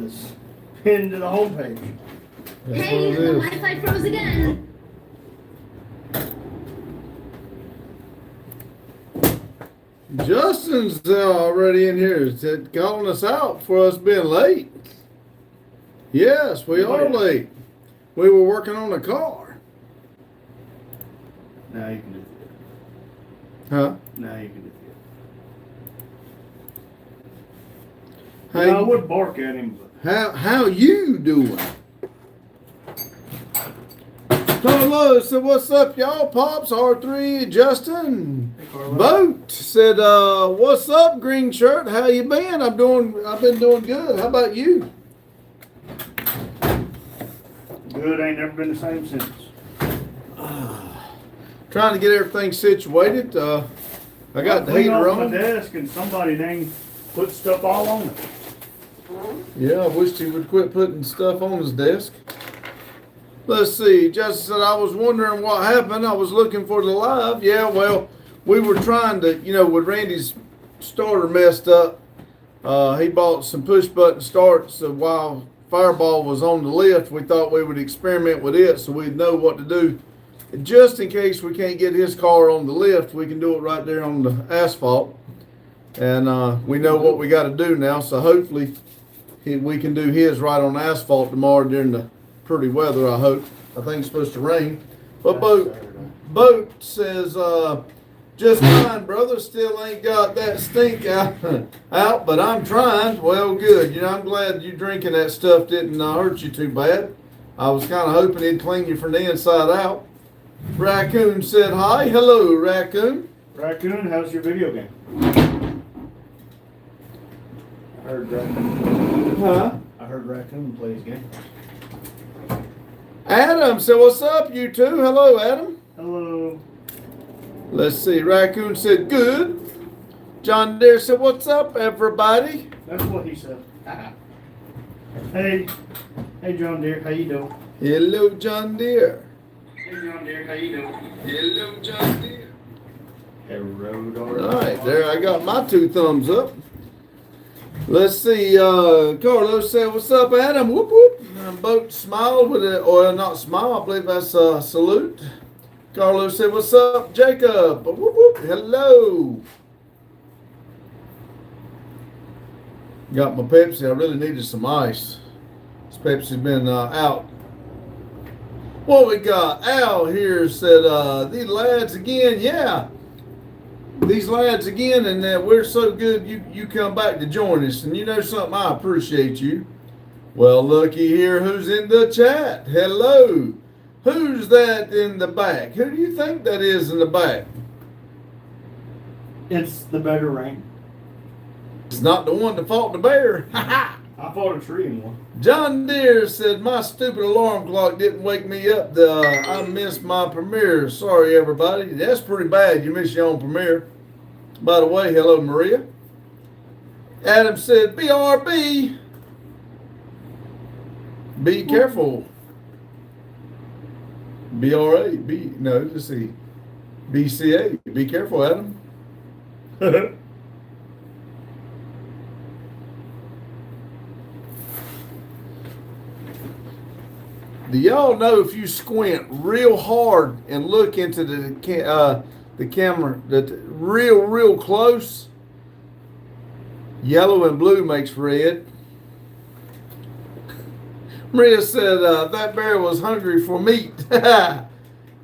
is pinned to the homepage. Hey, the Wi-Fi froze again. Justin's already in here. Said calling us out for us being late. Yes, we are late. We were working on a car. Now you can do it. Huh? Now you can do it. Hey, Yeah, I would bark at him, but how you doing? Carlos said, "What's up, y'all? Pops, R3, Justin, Boat said, "What's up, Green Shirt? How you been? I've been doing good. How about you?" good ain't never been the same since. Trying to get everything situated. I got the heater on on. the desk and somebody dang put stuff all on it. Yeah, I wished he would quit putting stuff on his desk. Let's see. Justin said, "I was wondering what happened. I was looking for the live." Yeah, well, we were trying to, with Randy's starter messed up, he bought some push button starts. So while Fireball was on the lift, we thought we would experiment with it so we'd know what to do. Just in case we can't get his car on the lift, we can do it right there on the asphalt. And we know what we got to do now. So hopefully we can do his right on asphalt tomorrow during the pretty weather, I hope. I think it's supposed to rain. But Boat says, "Just fine, brother. Still ain't got that stink out, but I'm trying." Well, good. I'm glad you drinking that stuff didn't hurt you too bad. I was kind of hoping it'd clean you from the inside out. Raccoon said hi. Hello, Raccoon. Raccoon, how's your video game? I heard Raccoon play his game. Adam said, "What's up, you two?" Hello, Adam. Hello. Let's see. Raccoon said, "Good." John Deere said, "What's up, everybody?" That's what he said. Hey John Deere, how you doing? Hello, John Deere. Hey John Deere, how you doing? Hello, John Deere. Hello, All right, there I got my 2 thumbs up. Let's see. Carlos said, "What's up, Adam?" Whoop whoop. Boat smiled with it, or not smile. I believe that's a salute. Carlos said, "What's up, Jacob?" Whoop whoop. Hello. Got my Pepsi. I really needed some ice. This Pepsi's been out. What we got? Al here said, "These lads again." Yeah. These lads again, and we're so good you come back to join us. And you know something, I appreciate you. Well, looky here, who's in the chat? Hello. Who's that in the back? Who do you think that is in the back? It's the better rain. It's not the one that fought the bear. Ha ha. I fought a tree in one. John Deere said, "My stupid alarm clock didn't wake me up. I missed my premiere. Sorry, everybody." That's pretty bad. You missed your own premiere. By the way, hello, Maria. Adam said, "BRB. Be careful." BRA. Let's see. BCA. Be careful, Adam. Do y'all know if you squint real hard and look into the camera, that real close, yellow and blue makes red? Maria said, "That bear was hungry for meat." Yeah,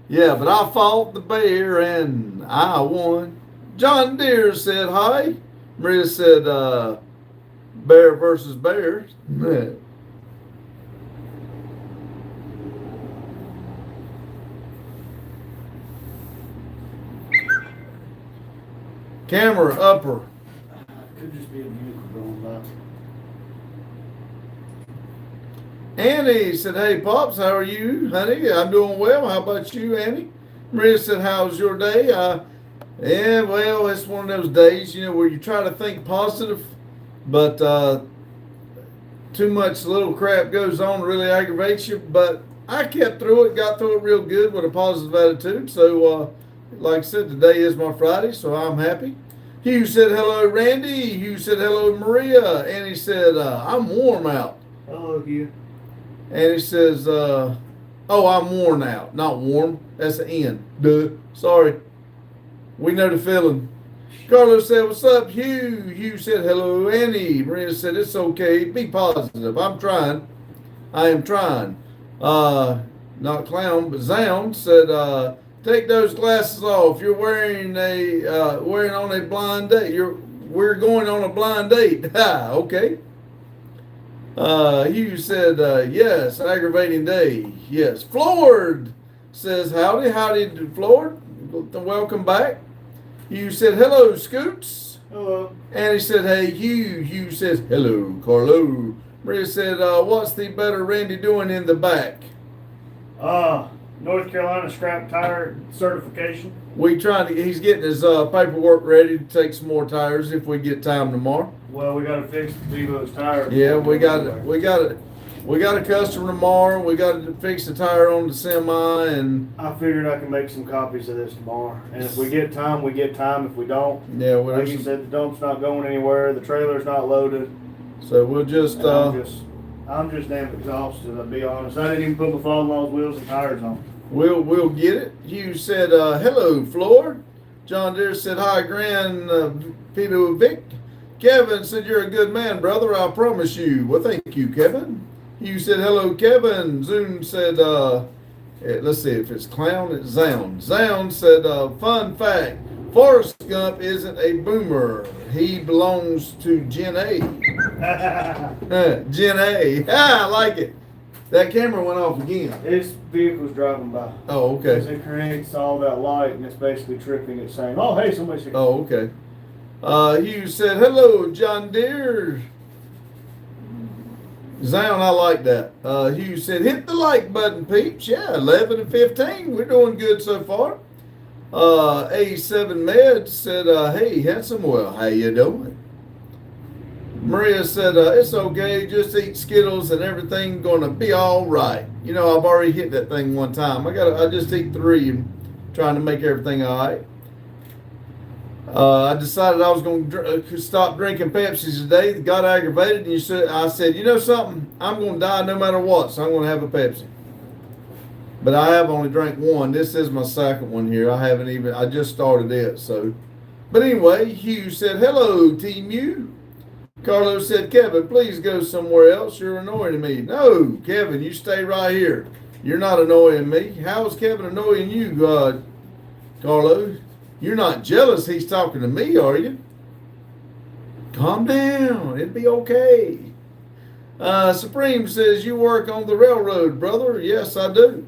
but I fought the bear and I won. John Deere said hi. Maria said, "Bear versus bear." Camera upper. Could just be a vehicle going by. Annie said, "Hey, Pops, how are you, honey?" "I'm doing well. How about you, Annie?" Maria said, "How's your day?" Yeah, well, it's one of those days, where you try to think positive, but too much little crap goes on, really aggravates you. But I kept through it, got through it real good with a positive attitude. So, like I said, today is my Friday, so I'm happy. Hugh said, "Hello, Randy." Hugh said, "Hello, Maria." Annie said, "I'm warm out." Hello, Hugh. And he says, oh, I'm worn out. Not warm. That's the N. Duh. Sorry. We know the feeling. Carlos said, what's up, Hugh? Hugh said, hello, Annie. Maria said, it's okay. Be positive. I'm trying. I am trying. Not clown, but Zound said, take those glasses off. You're wearing on a blind date. We're going on a blind date. Ha, okay. Hugh said, yes, aggravating day. Yes. Floored says, howdy, Floored. Welcome back. Hugh said, hello, Scoots. Hello. And he said, hey, Hugh. Hugh says, hello, Carlo. Maria said, what's the better Randy doing in the back? North Carolina scrap tire certification. He's getting his paperwork ready to take some more tires if we get time tomorrow. Well, we got to fix Vivo's tire. Yeah, we got a customer tomorrow. We got to fix the tire on the semi, and I figured I can make some copies of this tomorrow. And if we get time, we get time. If we don't, yeah, like you said, the dump's not going anywhere. The trailer's not loaded. So we'll just. I'm just damn exhausted. I'll be honest. I didn't even put my father-in-law's wheels and tires on. We'll get it. Hugh said, hello, Floor. John Deere said, hi, Grand Peter Vic. Kevin said, you're a good man, brother. I promise you. Well, thank you, Kevin. Hugh said, hello, Kevin. Zoom said, let's see if it's clown, it's Zound. Zound said, fun fact, Forrest Gump isn't a boomer. He belongs to Gen A. Gen A. I like it. That camera went off again. This vehicle's driving by. Oh, okay. It creates all that light, and it's basically tripping it, saying, oh, hey, somebody's here. Oh, okay. Hugh said, hello, John Deere. Zion, I like that. Hugh said, hit the like button, peeps. Yeah, 11 and 15. We're doing good so far. A7 Med said, hey, handsome, well, how you doing? Maria said, it's okay, just eat Skittles and everything gonna be all right. You know, I've already hit that thing one time. I just eat 3 and trying to make everything all right. I decided I was going to stop drinking Pepsis today. Got aggravated, and I said, you know something? I'm going to die no matter what, so I'm going to have a Pepsi. But I have only drank 1. This is my second one here. I just started it, so. But anyway, Hugh said, hello, Team U. Carlos said, Kevin, please go somewhere else. You're annoying me. No, Kevin, you stay right here. You're not annoying me. How is Kevin annoying you, Carlos? You're not jealous he's talking to me, are you? Calm down. It'll be okay. Supreme says, you work on the railroad, brother. Yes, I do.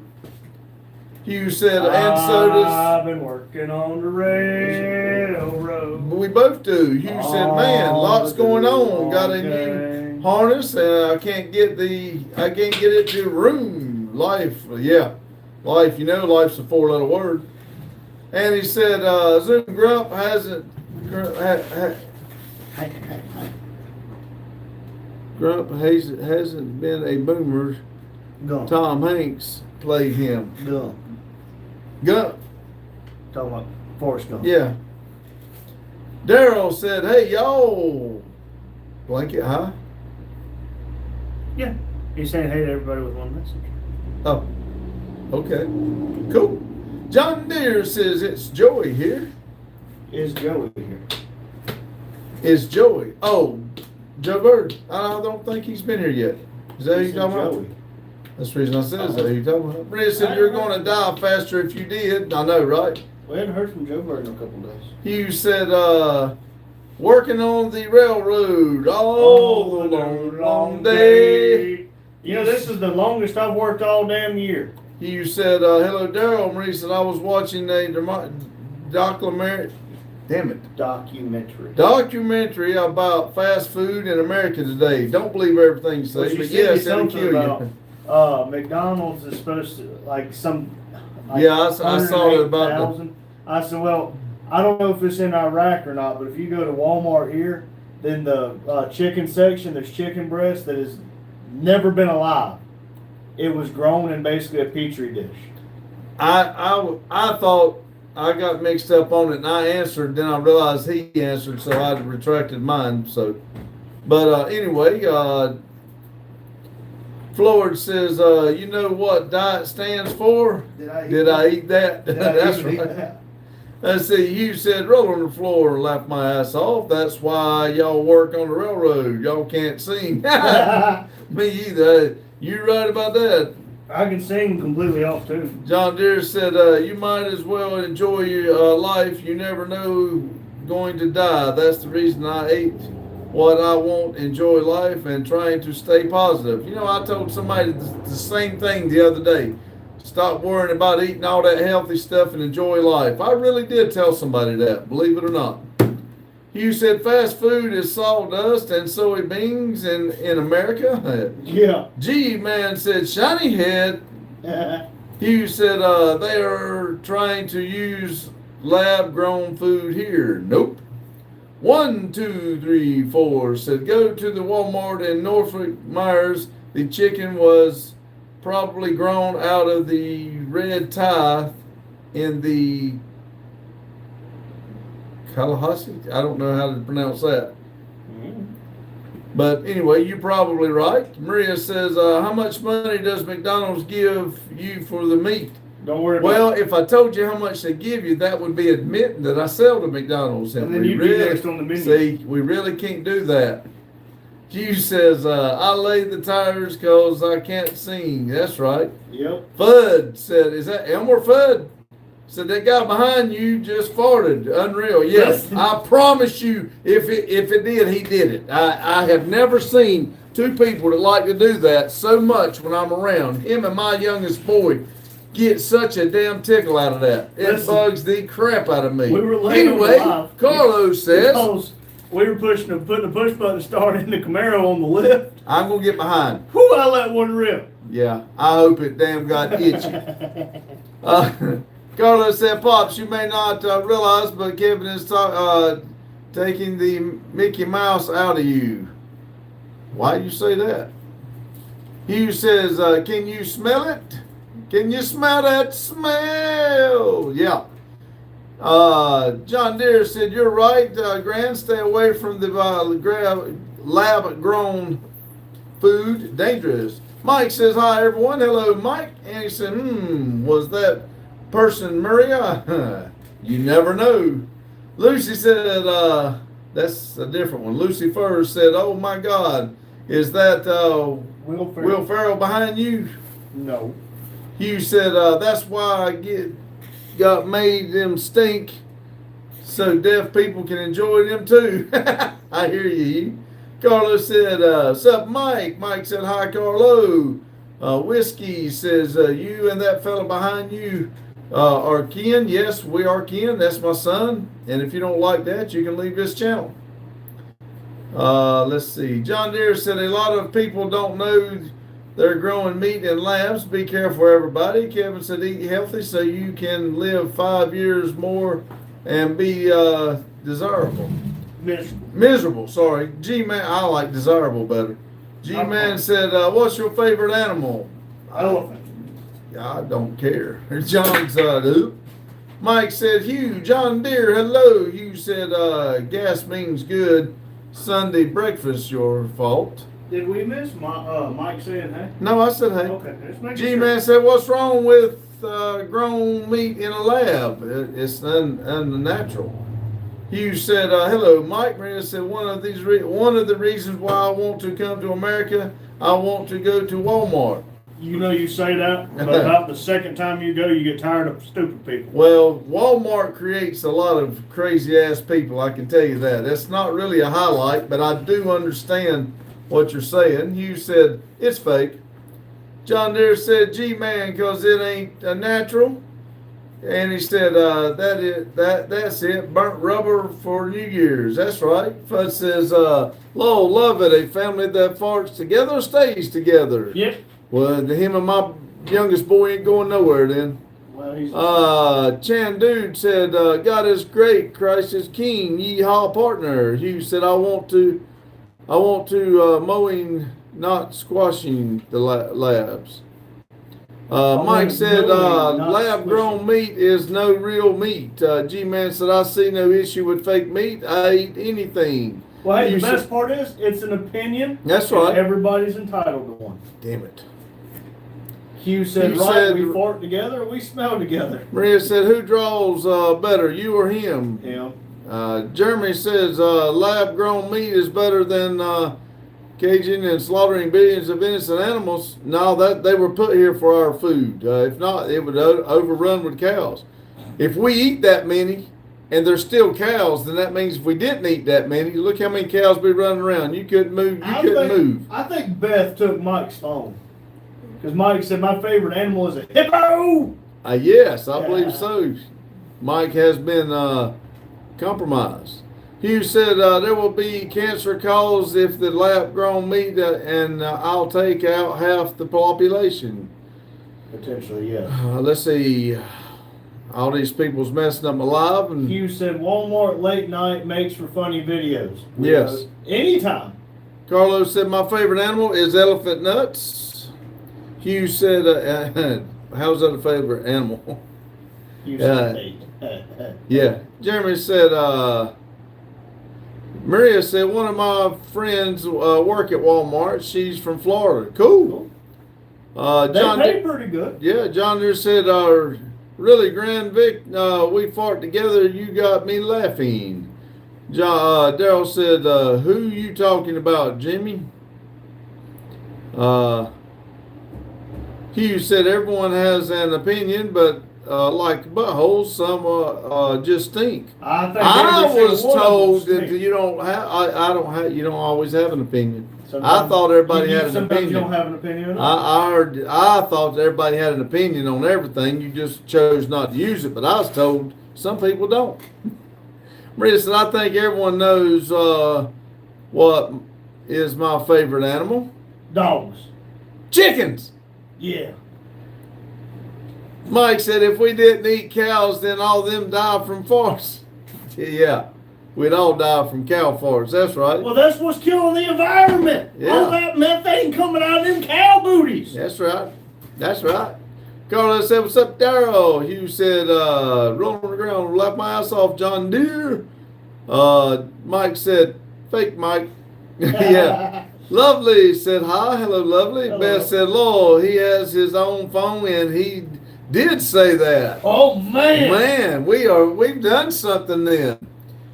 Hugh said, and so does... I've been working on the railroad. We both do. Hugh said, man, lots going on. Got a new harness, and I can't get it to room. Life, yeah. Life, life's a 4-letter word. And he said, Zoom Grump hasn't been a boomer. Gump. Tom Hanks played him. Gump. Talking about Forrest Gump. Yeah. Daryl said, hey, y'all. Blanket, huh? Yeah. He's saying hey to everybody with one message. Oh. Okay. Cool. John Deere says it's Joey here. Is Joey here? Is Joey? Oh, Joe Bird. I don't think he's been here yet. Is that who you're talking about? That's the reason I said, is that who you're talking about? Brenda said you're going to die faster if you did. I know, right? We hadn't heard from Joe Bird in a couple days. Hugh said, working on the railroad all the long day. This is the longest I've worked all damn year. Hugh said, hello, Daryl. Marie said, I was watching a documentary about fast food in America today. Don't believe everything you say, but yes, it'll kill you. McDonald's is supposed to, I saw it about I said, well, I don't know if it's in Iraq or not, but if you go to Walmart here, then the chicken section, there's chicken breast that has never been alive. It was grown in basically a petri dish. I thought I got mixed up on it, and I answered. Then I realized he answered, so I retracted mine. So, but anyway, Florida says, you know what diet stands for? Did I eat that? That's right. Let's see, you said roll on the floor and laugh my ass off. That's why y'all work on the railroad. Y'all can't sing. Me either. You right about that. I can sing completely off too. John Deere said, you might as well enjoy your life. You never know going to die. That's the reason I ate what I want, enjoy life, and trying to stay positive. You know, I told somebody the same thing the other day. Stop worrying about eating all that healthy stuff and enjoy life. I really did tell somebody that, believe it or not. You said fast food is sawdust and soybeans in America? Yeah. G-Man said shiny head. You said they are trying to use lab-grown food here. Nope. 1, 2, 3, 4 said go to the Walmart in Norfolk Myers. The chicken was probably grown out of the red tie in the Tallahassee. I don't know how to pronounce that. But anyway, you're probably right. Maria says, how much money does McDonald's give you for the meat? Don't worry Well, about it. if I told you how much they give you, that would be admitting that I sell to McDonald's. And then we you'd be next on the menu. See, we really can't do that. Hugh says, I lay the tires because I can't sing. That's right. Yep. Fudd said, is that Elmer Fudd? Said that guy behind you just farted. Unreal. Yes, I promise you, if it did, he did it. I have never seen two people that like to do that so much when I'm around. Him and my youngest boy get such a damn tickle out of that. It Listen, bugs the crap out of me. we were laying on the Anyway, live. Carlos says, Because we were putting the push button to start in the Camaro on the lift. I'm going to get behind. Whew, I let one rip. Yeah, I hope it damn got itchy. Carlos said, Pops, you may not realize, but Kevin is taking the Mickey Mouse out of you. Why do you say that? Hugh says, can you smell it? Can you smell that smell? Yeah. John Deere said, you're right, Grant, stay away from the lab-grown food, dangerous. Mike says, hi, everyone. Hello, Mike. And he said, was that person Maria? You never know. Lucy said, that's a different one. Lucy Furs said, oh, my God, is that Will Ferrell behind you? No. Hugh said, that's why I got made them stink so deaf people can enjoy them too. I hear you, Hugh. Carlo said, sup, Mike? Mike said, hi, Carlo. Whiskey says, you and that fella behind you are kin. Yes, we are kin. That's my son. And if you don't like that, you can leave this channel. Let's see. John Deere said, a lot of people don't know they're growing meat in labs. Be careful, everybody. Kevin said, eat healthy so you can live 5 years more and be desirable. Miserable, sorry. G-Man, I like desirable better. G-Man said, what's your favorite animal? Elephant. I don't care. John's, oop. Mike said, Hugh, John Deere, hello. Hugh said, gas means good. Sunday breakfast, your fault. Did we miss Mike saying hey? No, I said hey. Okay, let's make G-Man said, what's wrong with grown meat in a lab? It's unnatural. Hugh said, hello, Mike. Maria said, one of the reasons why I want to come to America, I want to go to Walmart. You know you say that, but about the second time you go, you get tired of stupid people. Well, Walmart creates a lot of crazy-ass people, I can tell you that. That's not really a highlight, but I do understand what you're saying. Hugh said, it's fake. John Deere said, G-Man, because it ain't natural. And he said, that's it. Burnt rubber for New Year's. That's right. Fudd says, Lowell, love it. A family that farts together stays together. Yep. Well, him and my youngest boy ain't going nowhere then. Well, he's Chan Dude said, God is great. Christ is king. Yeehaw, partner. Hugh said, I want to mowing, not squashing the labs. Mike said, lab-grown meat is no real meat. G-Man said, I see no issue with fake meat. I eat anything. Well, hey, You the best said- part is it's an opinion. That's and right. Everybody's entitled to one. Damn it. Hugh said, You right, said- we fart together, we smell together. Maria said, who draws better, you or him? Him. Jeremy says, lab-grown meat is better than caging and slaughtering billions of innocent animals. No, that they were put here for our food. If not, it would overrun with cows. If we eat that many and there's still cows, then that means if we didn't eat that many, look how many cows be running around. You couldn't move. Move. I think Beth took Mike's phone. Because Mike said, my favorite animal is a hippo. Yes, I Yeah. believe so. Mike has been compromised. Hugh said there will be cancer caused if the lab-grown meat, and I'll take out half the population. Potentially, yes. Let's see. All these people's messing up my life. And Hugh said, Walmart late night makes for funny videos. Yes. Anytime. Carlos said my favorite animal is elephant nuts. Hugh said, how's that a favorite animal? Hugh said, Yeah. Jeremy said, Maria said, one of my friends work at Walmart. She's from Florida. Cool. They John, pay pretty good. yeah, John Deere said, really, Grand Vic, we fought together. You got me laughing. Daryl said, who you talking about, Jimmy? Hugh said, everyone has an opinion, but like buttholes, some just stink. I think I every was single one of told them that stink. you don't have. I don't have. You don't always have an opinion. Sometimes- I thought everybody had an sometimes opinion. you don't have an opinion at all. I heard. I thought that everybody had an opinion on everything. You just chose not to use it. But I was told some people don't. Maria said, I think everyone knows what is my favorite animal. Dogs. Chickens. Yeah. Mike said, if we didn't eat cows, then all of them die from farts. Yeah, we'd all die from cow farts. That's right. Well, that's what's killing the environment. Yeah. All that methane coming out of them cow booties. That's right. That's right. Carlos said, what's up, Daryl? Hugh said, rolling on the ground, laugh my ass off, John Deere. Mike said, fake Mike. Yeah. Lovely said, hi. Hello, Lovely. Hello. Beth said, Lord, he has his own phone, and he did say that. Oh, man. Man, we've done something then.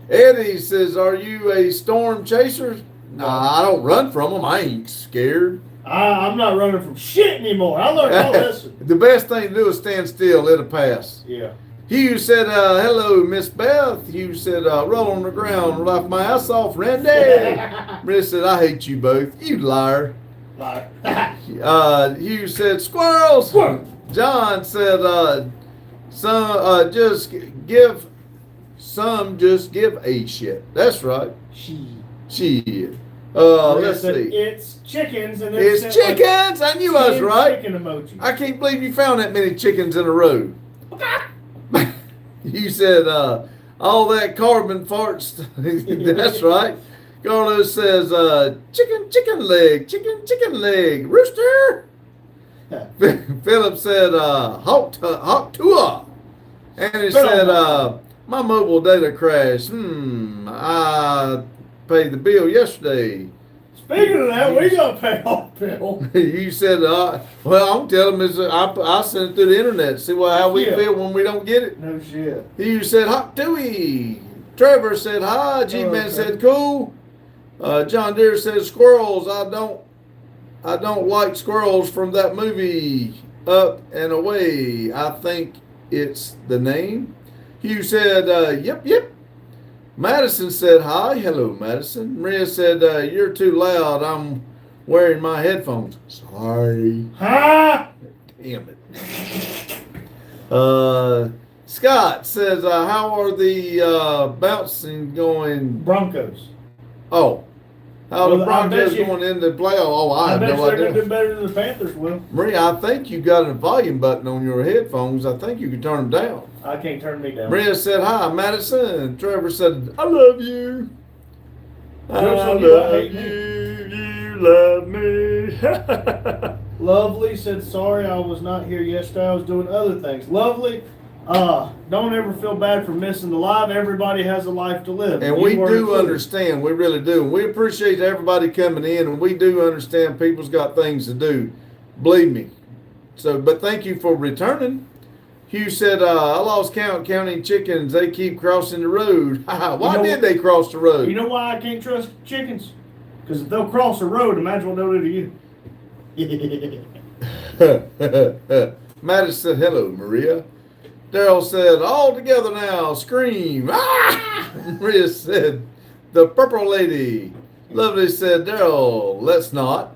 Eddie says, are you a storm chaser? Nah, I don't run from them. I ain't scared. I'm not running from shit anymore. I learned all this. The best thing to do is stand still. It'll pass. Yeah. Hugh said, hello, Miss Beth. Hugh said, roll on the ground, laugh my ass off, Randy. Randy said, I hate you both. You liar. Like, Hugh said, squirrels. Squirrel. John said, just give a shit. That's right. Shit. Let's said, see. It's chickens. And then It's sent, like, chickens. I knew I was 10 right. Chicken emoji. I can't believe you found that many chickens in a row. You said all that carbon farts. That's right. Carlos says chicken leg, rooster. Philip said hawk tua. And he said my mobile data crashed. I paid the bill yesterday. Speaking of that, we got to pay off bill. You said, well, I'm telling him, I sent it through the internet. See how we Yeah. feel when we don't get it. No shit. You said, hot dooey. Trevor said, hi. G-Man okay. said, cool. John Deere said, squirrels. I don't like squirrels from that movie, Up and Away. I think it's the name. Hugh said, yep. Madison said, hi. Hello, Madison. Maria said, you're too loud. I'm wearing my headphones. Sorry. Huh? Damn it. Scott says, how are the bouncing going? Broncos. Oh. How Well, the I Broncos bet you- going in the playoff? Oh, I I have bet no they're going to idea. do better than the Panthers will. Maria, I think you got a volume button on your headphones. I think you can turn them down. I can't turn me down. Maria said, hi, Madison. Trevor said, I love you. I Joke's on love you, I hate you. You love me. Lovely said, sorry I was not here yesterday. I was doing other things. Lovely, Don't ever feel bad for missing the live. Everybody has a life to live. And You we were do included. understand, we really do. We appreciate everybody coming in, and we do understand people's got things to do. Believe me. So, but thank you for returning. Hugh said, I lost count counting chickens. They keep crossing the road. Why did they cross the road? You know why I can't trust chickens? Because if they'll cross the road, imagine what they'll do to you. Mattis said, hello, Maria. Daryl said, all together now, scream. Ah! Maria said, the purple lady. Lovely said, Daryl, let's not.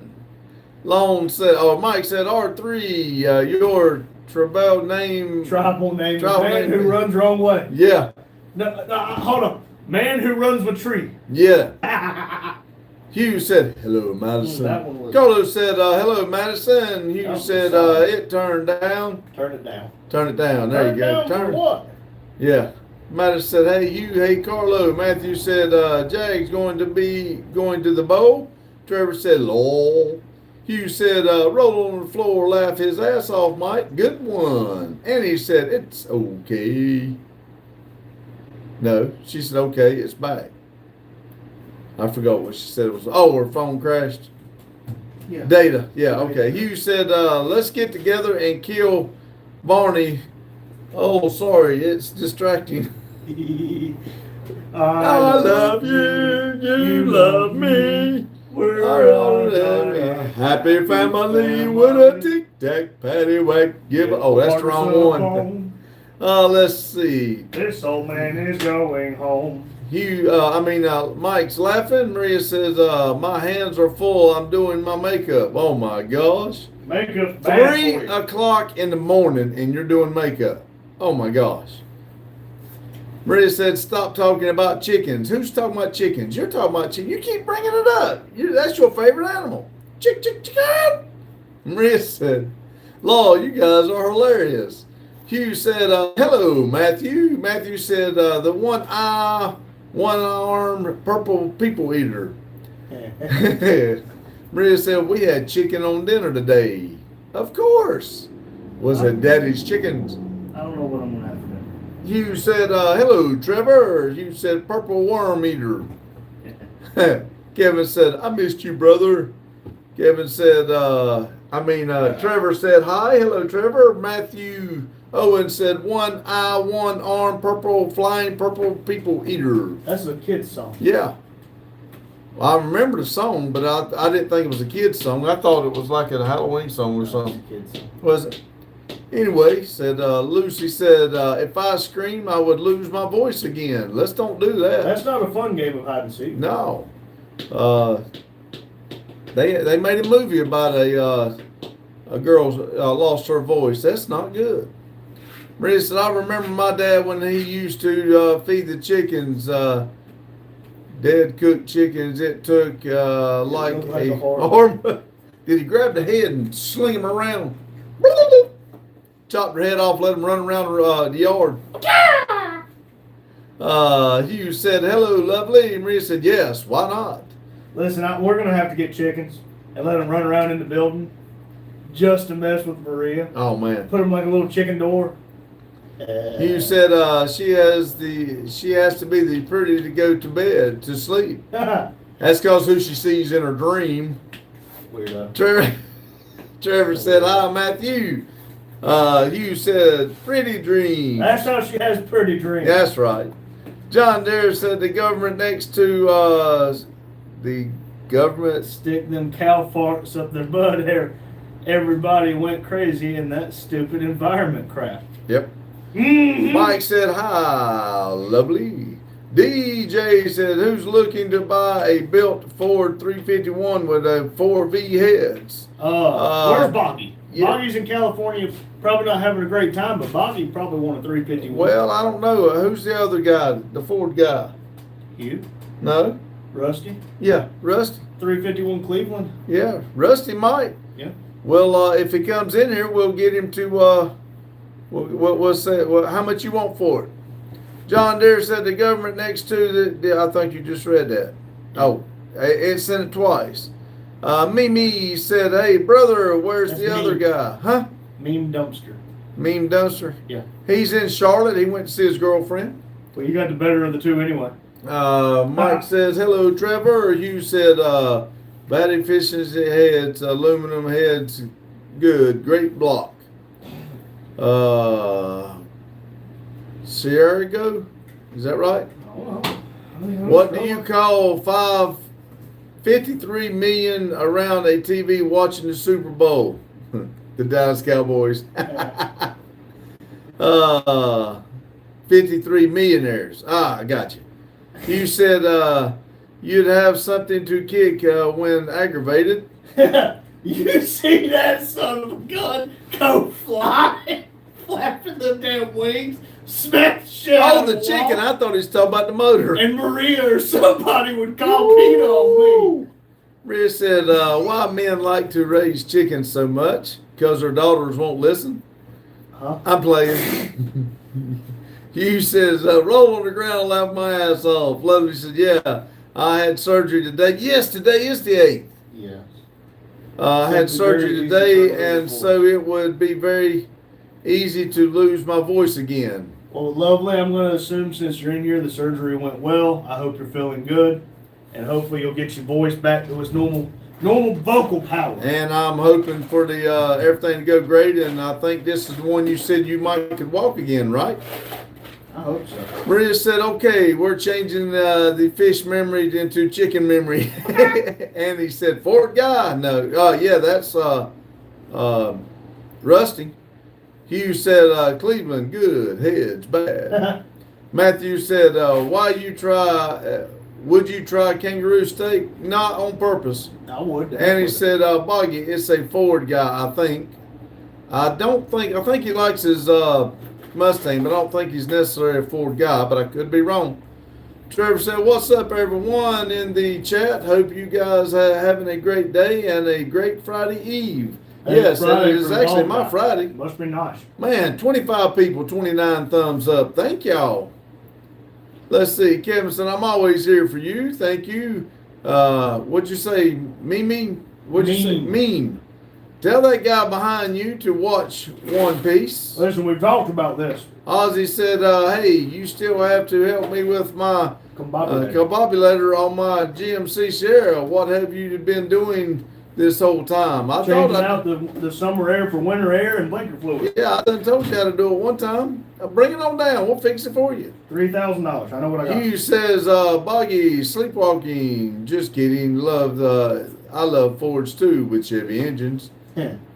Lone said, Mike said, R3, your tribal name. Tribal name. Tribal Man name. who runs wrong way. Yeah, No, hold on. Man who runs with tree. yeah. Hugh said, hello, Madison. That one was- Carlo said, hello, Madison. Hugh Oh, said, sorry. it turned down. Turn it down. Turn it down. There you go. Down for what? Yeah. Mattis said, hey, Hugh, hey, Carlo. Matthew said, Jag's going to the bowl. Trevor said, lol. Hugh said, roll on the floor, laugh his ass off, Mike. Good one. And he said, it's okay. No, she said, okay, it's back. I forgot what she said it was. Oh, her phone crashed. Yeah. Data. Yeah, okay. Hugh said, let's get together and kill Barney. Oh, sorry, it's distracting. I love you, you love me. We're all happy family with a tic-tac, paddywhack, give. Oh, that's the wrong one. Let's see. This old man is going home. Hugh, Mike's laughing. Maria says, my hands are full. I'm doing my makeup. Oh my gosh. Makeup bad 3 for you. o'clock in the morning and you're doing makeup. Oh my gosh. Maria said, stop talking about chickens. Who's talking about chickens? You're talking about chickens. You keep bringing it up. That's your favorite animal. Chicken. Maria said, Law, you guys are hilarious. Hugh said, hello, Matthew. Matthew said, the one-armed purple people eater. Maria said, we had chicken on dinner today. Of course. Was it Daddy's chickens? I don't know what I'm gonna have to do. Hugh said, hello, Trevor. Hugh said, purple worm eater. Kevin said, I missed you, brother. Kevin said, Trevor said, hi. Hello, Trevor. Matthew Owen said, one eye, one arm, flying purple people eater. That's a kid's song. Yeah. Well, I remember the song, but I didn't think it was a kid's song. I thought it was like a Halloween song or That's something. a kid's song. Was it? Anyway, said Lucy said, if I scream, I would lose my voice again. Let's don't do that. That's not a fun game of hide and seek. No. They made a movie about a girl lost her voice. That's not good. Maria said, I remember my dad when he used to feed the chickens, dead cooked chickens. It took like looked like a a horror. arm. Did he grab the head and sling him around? Chopped her head off, let him run around the yard. Hugh said, hello, lovely. And Maria said, yes, why not? Listen, we're gonna have to get chickens and let them run around in the building just to mess with Maria. Oh, man. Put them like a little chicken door. Hugh said she has to be the pretty to go to bed, to sleep. That's because who she sees in her dream. Weirdo. Trevor said, hi, Matthew. Hugh said, pretty dream. That's how she has pretty dreams. That's right. John Dare said the government next to the government. Stick them cow farts up their butt there. Everybody went crazy in that stupid environment crap. Yep. Mm-hmm. Mike said, hi, lovely. DJ said, who's looking to buy a built Ford 351 with a 4V heads? Where's Boggy? yeah. Boggy's in California, probably not having a great time, but Boggy probably won a 351. Well, I don't know. Who's the other guy? The Ford guy? You? No? Rusty? Yeah, Rusty. 351 Cleveland? Yeah, Rusty might. Yeah. Well, if he comes in here, we'll get him to, what's that? Well, how much you want for it? John Deere said the government next to I think you just read that. Oh, it sent it twice. Mimi said, hey, brother, where's That's the other me. guy? Huh? Meme dumpster. Meme Dumpster. Yeah. He's in Charlotte. He went to see his girlfriend. Well, you got the better of the two anyway. Mike says, hello, Trevor. You said bad efficiency heads, aluminum heads, good, great block. Sierra Go, is that right? What do you call 53 million around a TV watching the Super Bowl? The Dallas Cowboys. 53 millionaires. I got you. You said you'd have something to kick when aggravated. You see that son of a gun go flying, flapping them damn wings, smack the shit out Oh, of the wall, chicken. I thought he was talking about the motor. and Maria or somebody would call Peter on me. Maria said, why men like to raise chickens so much? Because their daughters won't listen. Huh? I'm playing. Hugh says, roll on the ground and laugh my ass off. Lovely said, yeah, I had surgery today. Yes, today is the 8th. Yeah. I had surgery today, and so it would be very easy to lose my voice again. Well, lovely, I'm going to assume since you're in here, the surgery went well. I hope you're feeling good, and hopefully you'll get your voice back to its normal vocal power. And I'm hoping for the everything to go great, and I think this is the one you said you might could walk again, right? I hope so. Maria said, okay, we're changing the fish memory into chicken memory. And he said, Fort Guy. No, yeah, that's Rusty. Hugh said, Cleveland, good, heads, bad. Matthew said, would you try kangaroo steak? Not on purpose. I would. And he said, Boggy, it's a Ford guy, I think. I think he likes his Mustang, but I don't think he's necessarily a Ford guy, but I could be wrong. Trevor said, what's up, everyone in the chat? Hope you guys are having a great day and a great Friday Eve. Yes, Friday it is for actually Ball my Guy. Friday. Must be nice. Man, 25 people, 29 thumbs up. Thank y'all. Let's see. Kevin said, I'm always here for you. Thank you. What'd you say? Meme? What'd you say? Meme. Tell that guy behind you to watch One Piece. Listen, we've talked about this. Ozzy said, hey, you still have to help me with my combobulator on my GMC Sierra. What have you been doing this whole time? I Changing thought out the summer air for winter air and blinker fluid. Yeah, I done told you how to do it one time. Bring it on down. We'll fix it for you. $3,000. I know what I got. Hugh says, Boggy, sleepwalking. Just kidding. I love Fords too with Chevy engines.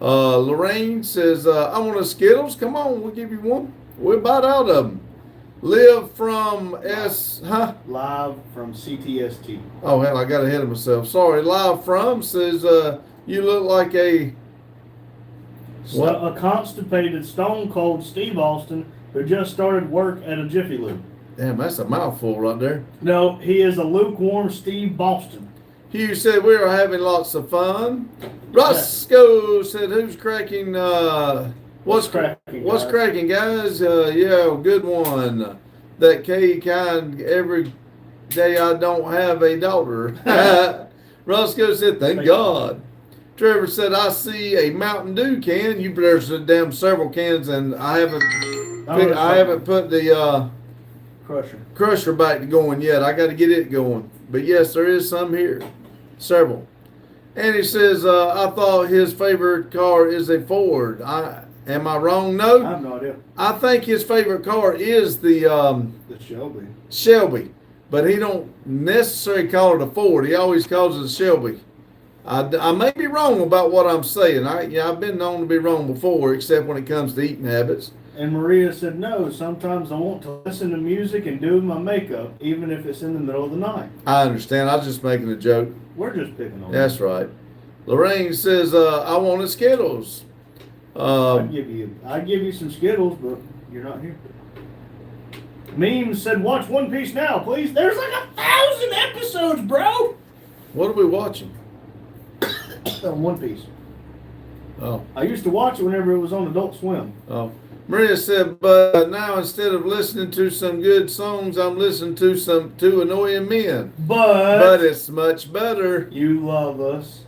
Lorraine says, I want a Skittles. Come on, we'll give you one. We'll bite out of them. Live from Live from CTST. Oh, hell, I got ahead of myself. Sorry. Live from says, you look like a constipated, stone cold Steve Austin who just started work at a Jiffy Lube. Damn, that's a mouthful right there. No, he is a lukewarm Steve Boston. Hugh said, we are having lots of fun. Roscoe said, who's cracking, what's cracking, guys? Yeah, good one. That K kind every day I don't have a daughter. Roscoe said, thank God. Trevor said, I see a Mountain Dew can. There's damn several cans, and I haven't put the crusher back to going yet. I got to get it going. But yes, there is some here. Several. And he says, I thought his favorite car is a Ford. Am I wrong? No. I have no idea. I think his favorite car is the Shelby. Shelby. But he don't necessarily call it a Ford. He always calls it a Shelby. I may be wrong about what I'm saying. I've been known to be wrong before, except when it comes to eating habits. And Maria said, no, sometimes I want to listen to music and do my makeup, even if it's in the middle of the night. I understand. I was just making a joke. We're just picking on That's right. Lorraine says, I want a Skittles. I'd give you some Skittles, but you're not here. Meme said, watch One Piece now, please. There's like 1,000 episodes, bro. What are we watching? One Piece. Oh. I used to watch it whenever it was on Adult Swim. Oh. Maria said, but now instead of listening to some good songs, I'm listening to two annoying men. But it's much better. You love us.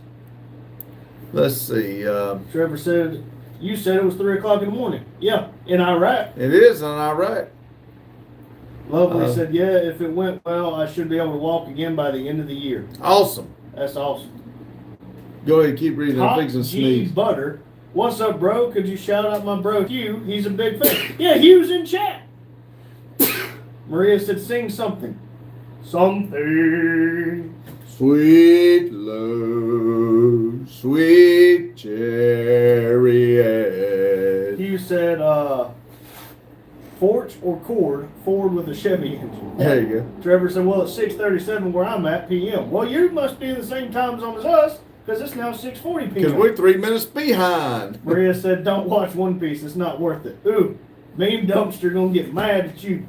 Let's see. Trevor said, You said it was 3 o'clock in the morning. Yeah, in Iraq. It is in Iraq. Lovely said, yeah, if it went well, I should be able to walk again by the end of the year. Awesome. That's awesome. Go ahead, keep reading. I'm Hot fixing to G sneeze. Butter. What's up, bro? Could you shout out my bro Hugh? He's a big fan. Yeah, Hugh's in chat. Maria said, sing something. Something. Sweet love, sweet chariot. Hugh said, Fort or Cord, Ford with a Chevy engine. There you go. Trevor said, well, it's 6:37 where I'm at p.m. Well, you must be in the same time zone as us because it's now 6:40 p.m. Because we're 3 minutes behind. Maria said, don't watch One Piece. It's not worth it. Ooh, Meme Dumpster gonna get mad at you.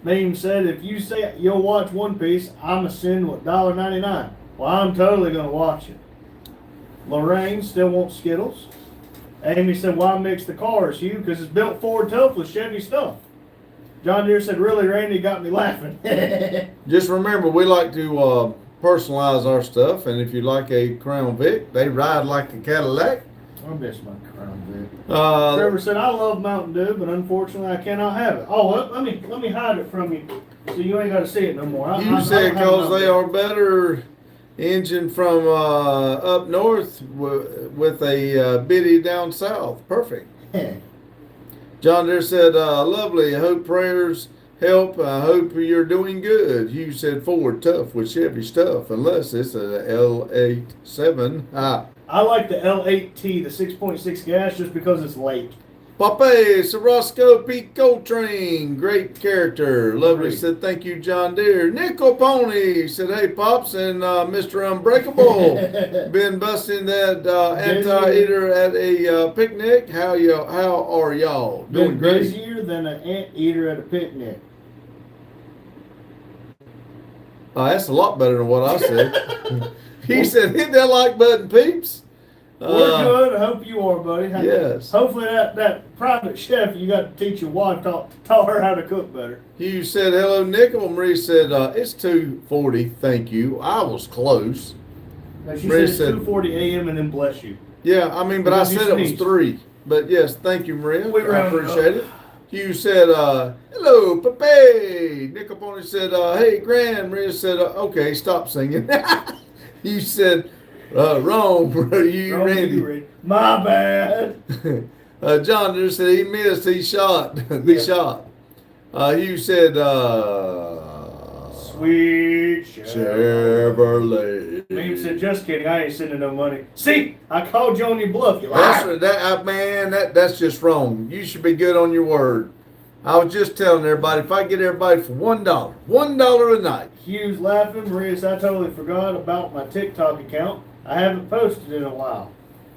Meme said, if you say you'll watch One Piece, I'm a send what, $1.99. Well, I'm totally gonna watch it. Lorraine still wants Skittles. Amy said, why mix the cars, Hugh? Because it's built Ford tough with Chevy stuff. John Deere said, really, Randy got me laughing. Just remember, we like to personalize our stuff, and if you like a Crown Vic, they ride like a Cadillac. I miss my Crown Vic. Uh, Trevor said, I love Mountain Dew, but unfortunately I cannot have it. Oh, well, let me hide it from you so you ain't got to see it no more. You said because they are better engine from up north with a biddy down south. Perfect. John Deere said, lovely. I hope prayers help. I hope you're doing good. Hugh said, Ford tough with Chevy stuff, unless it's a L87. I like the L8T, the 6.6 gas, just because it's late. Pape, Sarosco, Pete Coltrane, great character. Lovely Great. said, thank you, John Deere. Nickel Pony said, hey, Pops and Mr. Unbreakable. Been busting that anti-eater at a picnic. How are y'all? Doing Been great. busier than an anteater at a picnic. That's a lot better than what I said. He said, hit that like button, peeps. We're good. I hope you are, buddy. Yes. Hopefully that private chef you got to teach your wife taught her how to cook better. Hugh said, hello, Nickel. Marie said, it's 2:40. Thank you. I was close. Now she Maria said said- 2:40 a.m. and then bless you. Yeah, I mean, but I Because you said it was sneezed. 3. But yes, thank you, Maria. We I rounded appreciate up. it. Hugh said, hello, Pepe. Nickel Pony said, hey, Grand. Maria said, okay, stop singing. You said, wrong, bro. You, Wrong, Randy. you, Randy. My bad. John just said he missed. He shot. He shot. Hugh said, Sweet Chevrolet. Meme said, just kidding. I ain't sending no money. See, I called you on your bluff. You lied. That's just wrong. You should be good on your word. I was just telling everybody, if I get everybody for $1 a night. Hugh's laughing. Maria said, I totally forgot about my TikTok account. I haven't posted in a while.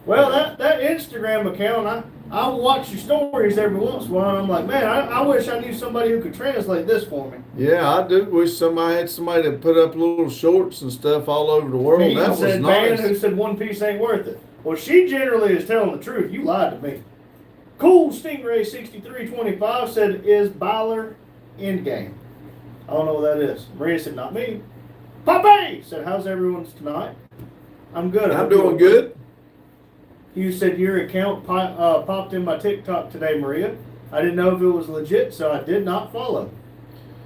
Well, that Instagram account, I watch your stories every once in a while, and I'm like, man, I wish I knew somebody who could translate this for me. Yeah, I do wish somebody had somebody to put up little shorts and stuff all over the world. He That was said, nice. man who said One Piece ain't worth it. Well, she generally is telling the truth. You lied to me. Cool Stingray 6325 said, is Byler endgame? I don't know what that is. Maria said, not me. Poppy said, how's everyone's tonight? I'm good. I I'm hope you're doing good. You said your account popped in my TikTok today, Maria. I didn't know if it was legit, so I did not follow.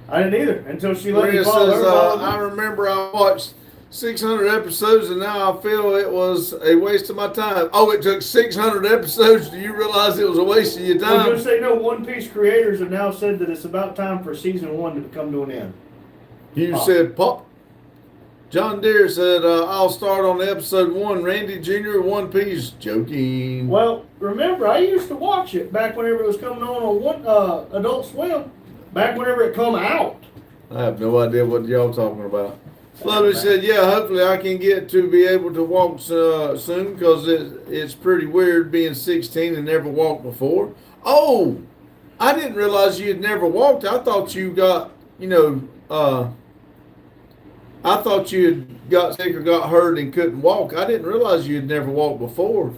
I didn't either until she let Maria me follow says, her. Follow I me. remember I watched 600 episodes and now I feel it was a waste of my time. Oh, it took 600 episodes. Do you realize it was a waste of your I was going time? to say, no, One Piece creators have now said that it's about time for season 1 to come to an end. You Pop. said pop. John Deere said, I'll start on episode 1. Randy Jr. One Piece. Joking. Well, remember, I used to watch it back whenever it was coming on one Adult Swim, back whenever it come out. I have no idea what y'all talking about. Flutter said, yeah, hopefully I can get to be able to walk soon because it's pretty weird being 16 and never walked before. Oh, I didn't realize you had never walked. I thought you got, I thought you had got sick or got hurt and couldn't walk. I didn't realize you had never walked before.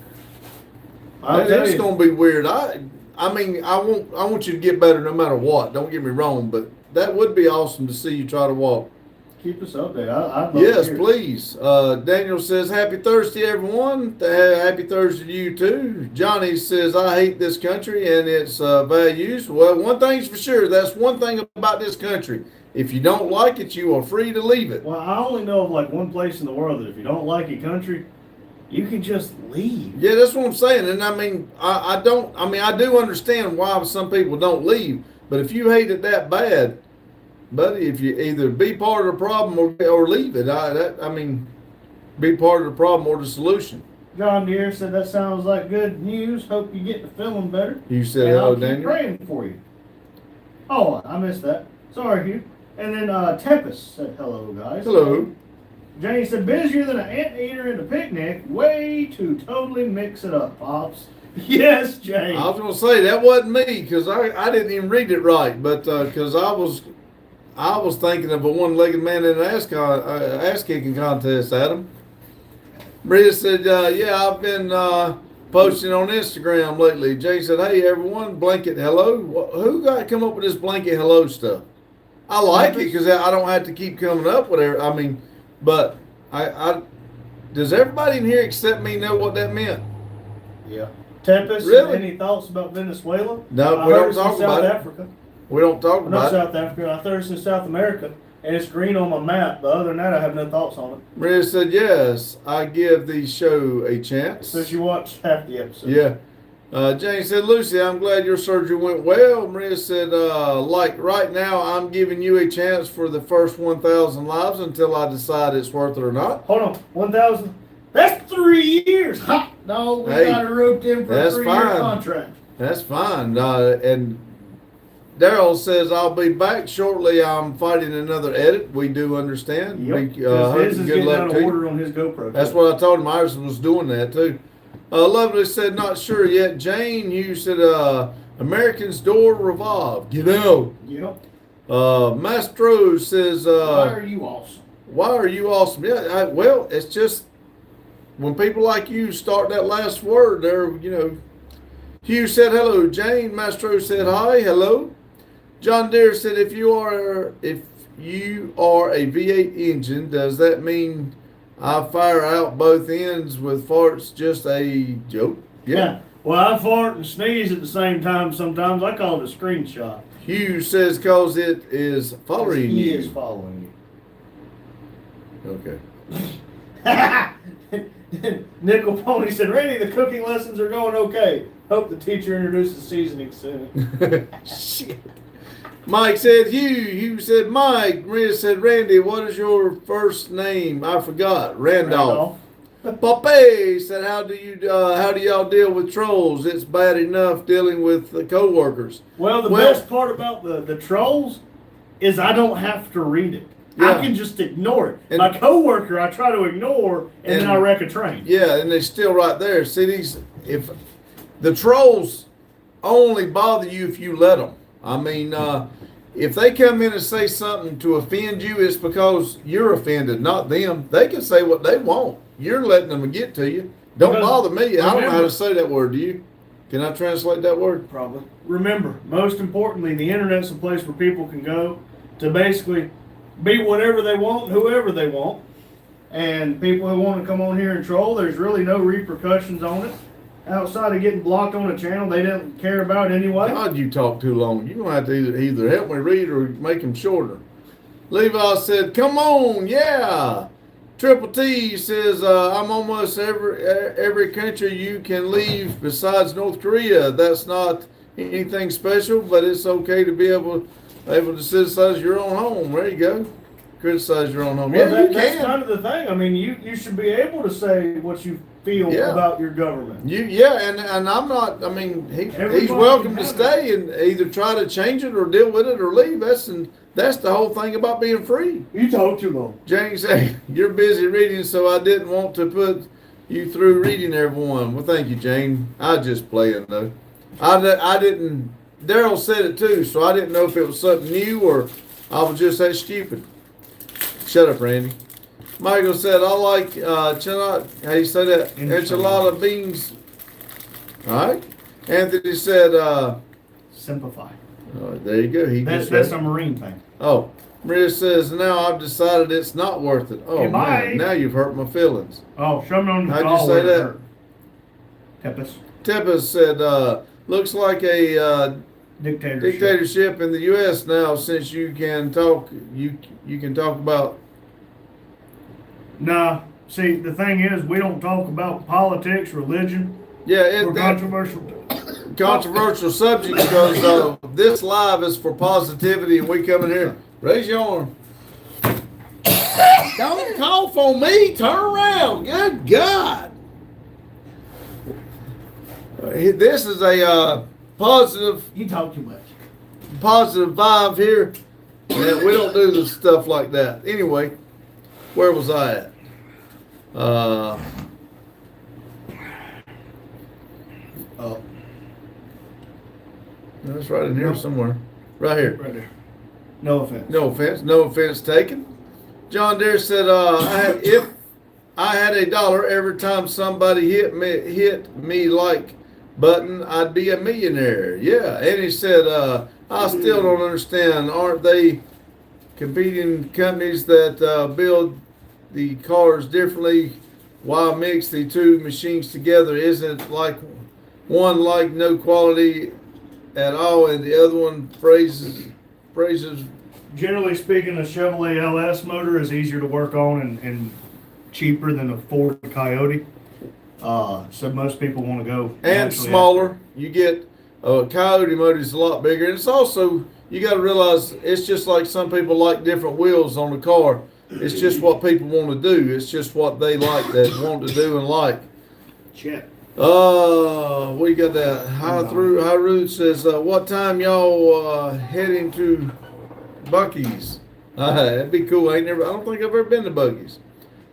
I'll tell It's you. going to be weird. I mean, I want you to get better no matter what. Don't get me wrong, but that would be awesome to see you try to walk. Keep us updated. I'd love Yes, to hear. please. Daniel says, happy Thursday, everyone. Happy Thursday to you, too. Johnny says, I hate this country and its values. Well, one thing's for sure. That's one thing about this country. If you don't like it, you are free to leave it. Well, I only know of like one place in the world that if you don't like a country, you can just leave. Yeah, that's what I'm saying. And I mean, I do understand why some people don't leave. But if you hate it that bad, buddy, if you either be part of the problem or leave it, be part of the problem or the solution. John Deere said that sounds like good news. Hope you get to feeling better. You said And hello, I'll keep Daniel. praying for you. Oh, I missed that. Sorry, Hugh. And then Tempest said hello, guys. Hello. Jane said busier than an anteater at a picnic. Way to totally mix it up, Pops. Yes, Jane. I was going to say that wasn't me because I didn't even read it right, but because I was thinking of a one-legged man in an ass kicking contest, Adam. Maria said, yeah, I've been posting on Instagram lately. Jay said, hey, everyone, blanket hello. Who got to come up with this blanket hello stuff? I like it because I don't have to keep coming up with it. I mean, but I does everybody in here except me know what that meant? Yeah. Tempest, Really? any thoughts about Venezuela? No, I we heard don't it's in talk South about it. Africa. We don't talk Not about it. South Africa. I thought it's in South America, and it's green on my map. But other than that, I have no thoughts on it. Maria said, yes, I give the show a chance. So she watched half the episode. Yeah. Jane said, Lucy, I'm glad your surgery went well. Maria said, like right now, I'm giving you a chance for the first 1,000 lives until I decide it's worth it or not. Hold on, 1,000. That's 3 years. Ha! No, we Hey, got it roped in for a that's 3-year fine. contract. That's fine. And Daryl says, I'll be back shortly. I'm fighting another edit. We do understand. Yep. We, hope His is good getting luck out to of you. order on his GoPro. That's what I told him. Iris was doing that too. Lovely said, not sure yet. Jane, you said, Americans door revolve. You know. Yep. Mastro says, Why are you awesome? why are you awesome? Yeah, well, it's just when people like you start that last word, they're, Hugh said hello. Jane Mastro said hi, hello. John Deere said, if you are a V8 engine, does that mean I fire out both ends with farts? Just a joke. Yeah. Well, I fart and sneeze at the same time sometimes. I call it a screenshot. Hugh says, cause it is following He you. is following Okay. you. Nickel Pony said, Randy, the cooking lessons are going okay. Hope the teacher introduces seasoning soon. Shit. Mike said Hugh said Mike. Maria said Randy. What is your first name? I forgot. Randolph. Poppy said, how do y'all deal with trolls? It's bad enough dealing with the coworkers. Well, the best part about the trolls is I don't have to read it. Yeah. I can just ignore it. And- My coworker, I try to ignore, and then I wreck a train. Yeah, and they're still right there. See, if the trolls only bother you if you let them. I mean, if they come in and say something to offend you, it's because you're offended, not them. They can say what they want. You're letting them get to you. Don't Because bother me. I don't know how remember- to say that word. Do you? Can I translate that word? Probably. Remember, most importantly, the internet's a place where people can go to basically be whatever they want, whoever they want. And people who want to come on here and troll, there's really no repercussions on it. Outside of getting blocked on a channel they didn't care about anyway. God, you talk too long. You're going to have to either help me read or make them shorter. Levi said, come on, yeah. Triple T says, I'm almost every country you can leave besides North Korea. That's not anything special, but it's okay to be able to criticize your own home. There you go. Criticize your own home. Well, Yeah, you that's can. kind of the thing. I mean, you should be able to say what you feel Yeah. about your government. And I'm not. I mean, he's Everybody welcome to can have stay and either try to change it or deal with it or leave. That's the whole thing about being free. You talk too long. James said, you're busy reading, so I didn't want to put you through reading everyone. Well, thank you, Jane. I just playing though. I didn't. Daryl said it too, so I didn't know if it was something new or I was just that stupid. Shut up, Randy. Michael said, I like how you say that? Enchilada beans. All right. Anthony said, Simplify. there you go. He That's just a Marine thing. Oh, Maria says, now I've decided it's not worth it. Oh, Hey, bye. man, now you've hurt my feelings. Oh, show me on the How'd you call say where it that? hurt. Tempest. Tempest said, looks like a Dictatorship. dictatorship in the U.S. now, since you can talk, you can talk about. Nah, see, the thing is, we don't talk about politics, religion, Yeah, or that controversial subject because this live is for positivity, and we come in here. Raise your arm. Don't cough on me. Turn around. Good God. This is a positive You talk too much. vibe here. And we don't do this stuff like that. Anyway, where was I at? Oh, That's right in here somewhere. Right here. Right there. no offense. No offense taken. John Deere said, if I had $1 every time somebody hit me like button, I'd be a millionaire. Yeah. And he said, I still don't understand. Aren't they competing companies that build the cars differently? Why mix the two machines together? Isn't like one like no quality at all and the other one praises Generally speaking, a Chevrolet LS motor is easier to work on and cheaper than a Ford Coyote. So most people want to go and naturally smaller. You get Coyote motor is a lot bigger, and it's also, you got to realize, it's just like some people like different wheels on the car. It's just what people want to do. It's just what they like, that want to do and like. Check. We got that. High Ruth says, what time y'all heading to Buc-ee's? That'd be cool. I don't think I've ever been to Buc-ee's.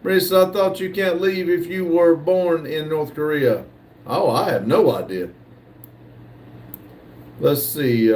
Marissa, I thought you can't leave if you were born in North Korea. Oh, I have no idea. Let's see.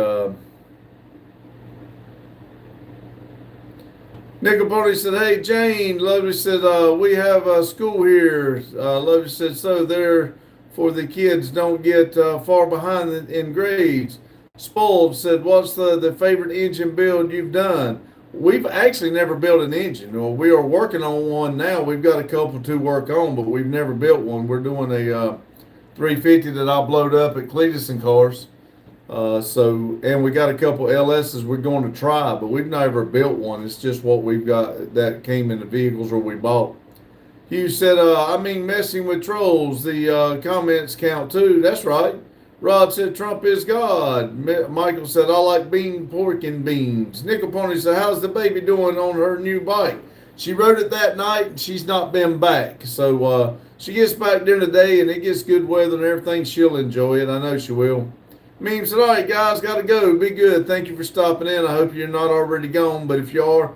Nickel Pony said, hey, Jane. Lovely said, we have a school here. Lovely said, so there for the kids don't get far behind in grades. Spoiled said, what's the favorite engine build you've done? We've actually never built an engine. Well, we are working on one now. We've got a couple to work on, but we've never built one. We're doing a 350 that I blowed up at Cletus and Cars. And we got a couple LSs we're going to try, but we've never built one. It's just what we've got that came in the vehicles or we bought. Hugh said, I mean, messing with trolls, the comments count too. That's right. Rod said, Trump is God. Michael said, I like pork and beans. Nickel Pony said, how's the baby doing on her new bike? She rode it that night and she's not been back. So she gets back during the day and it gets good weather and everything. She'll enjoy it. I know she will. Meme said, all right, guys, got to go. Be good. Thank you for stopping in. I hope you're not already gone, but if you are,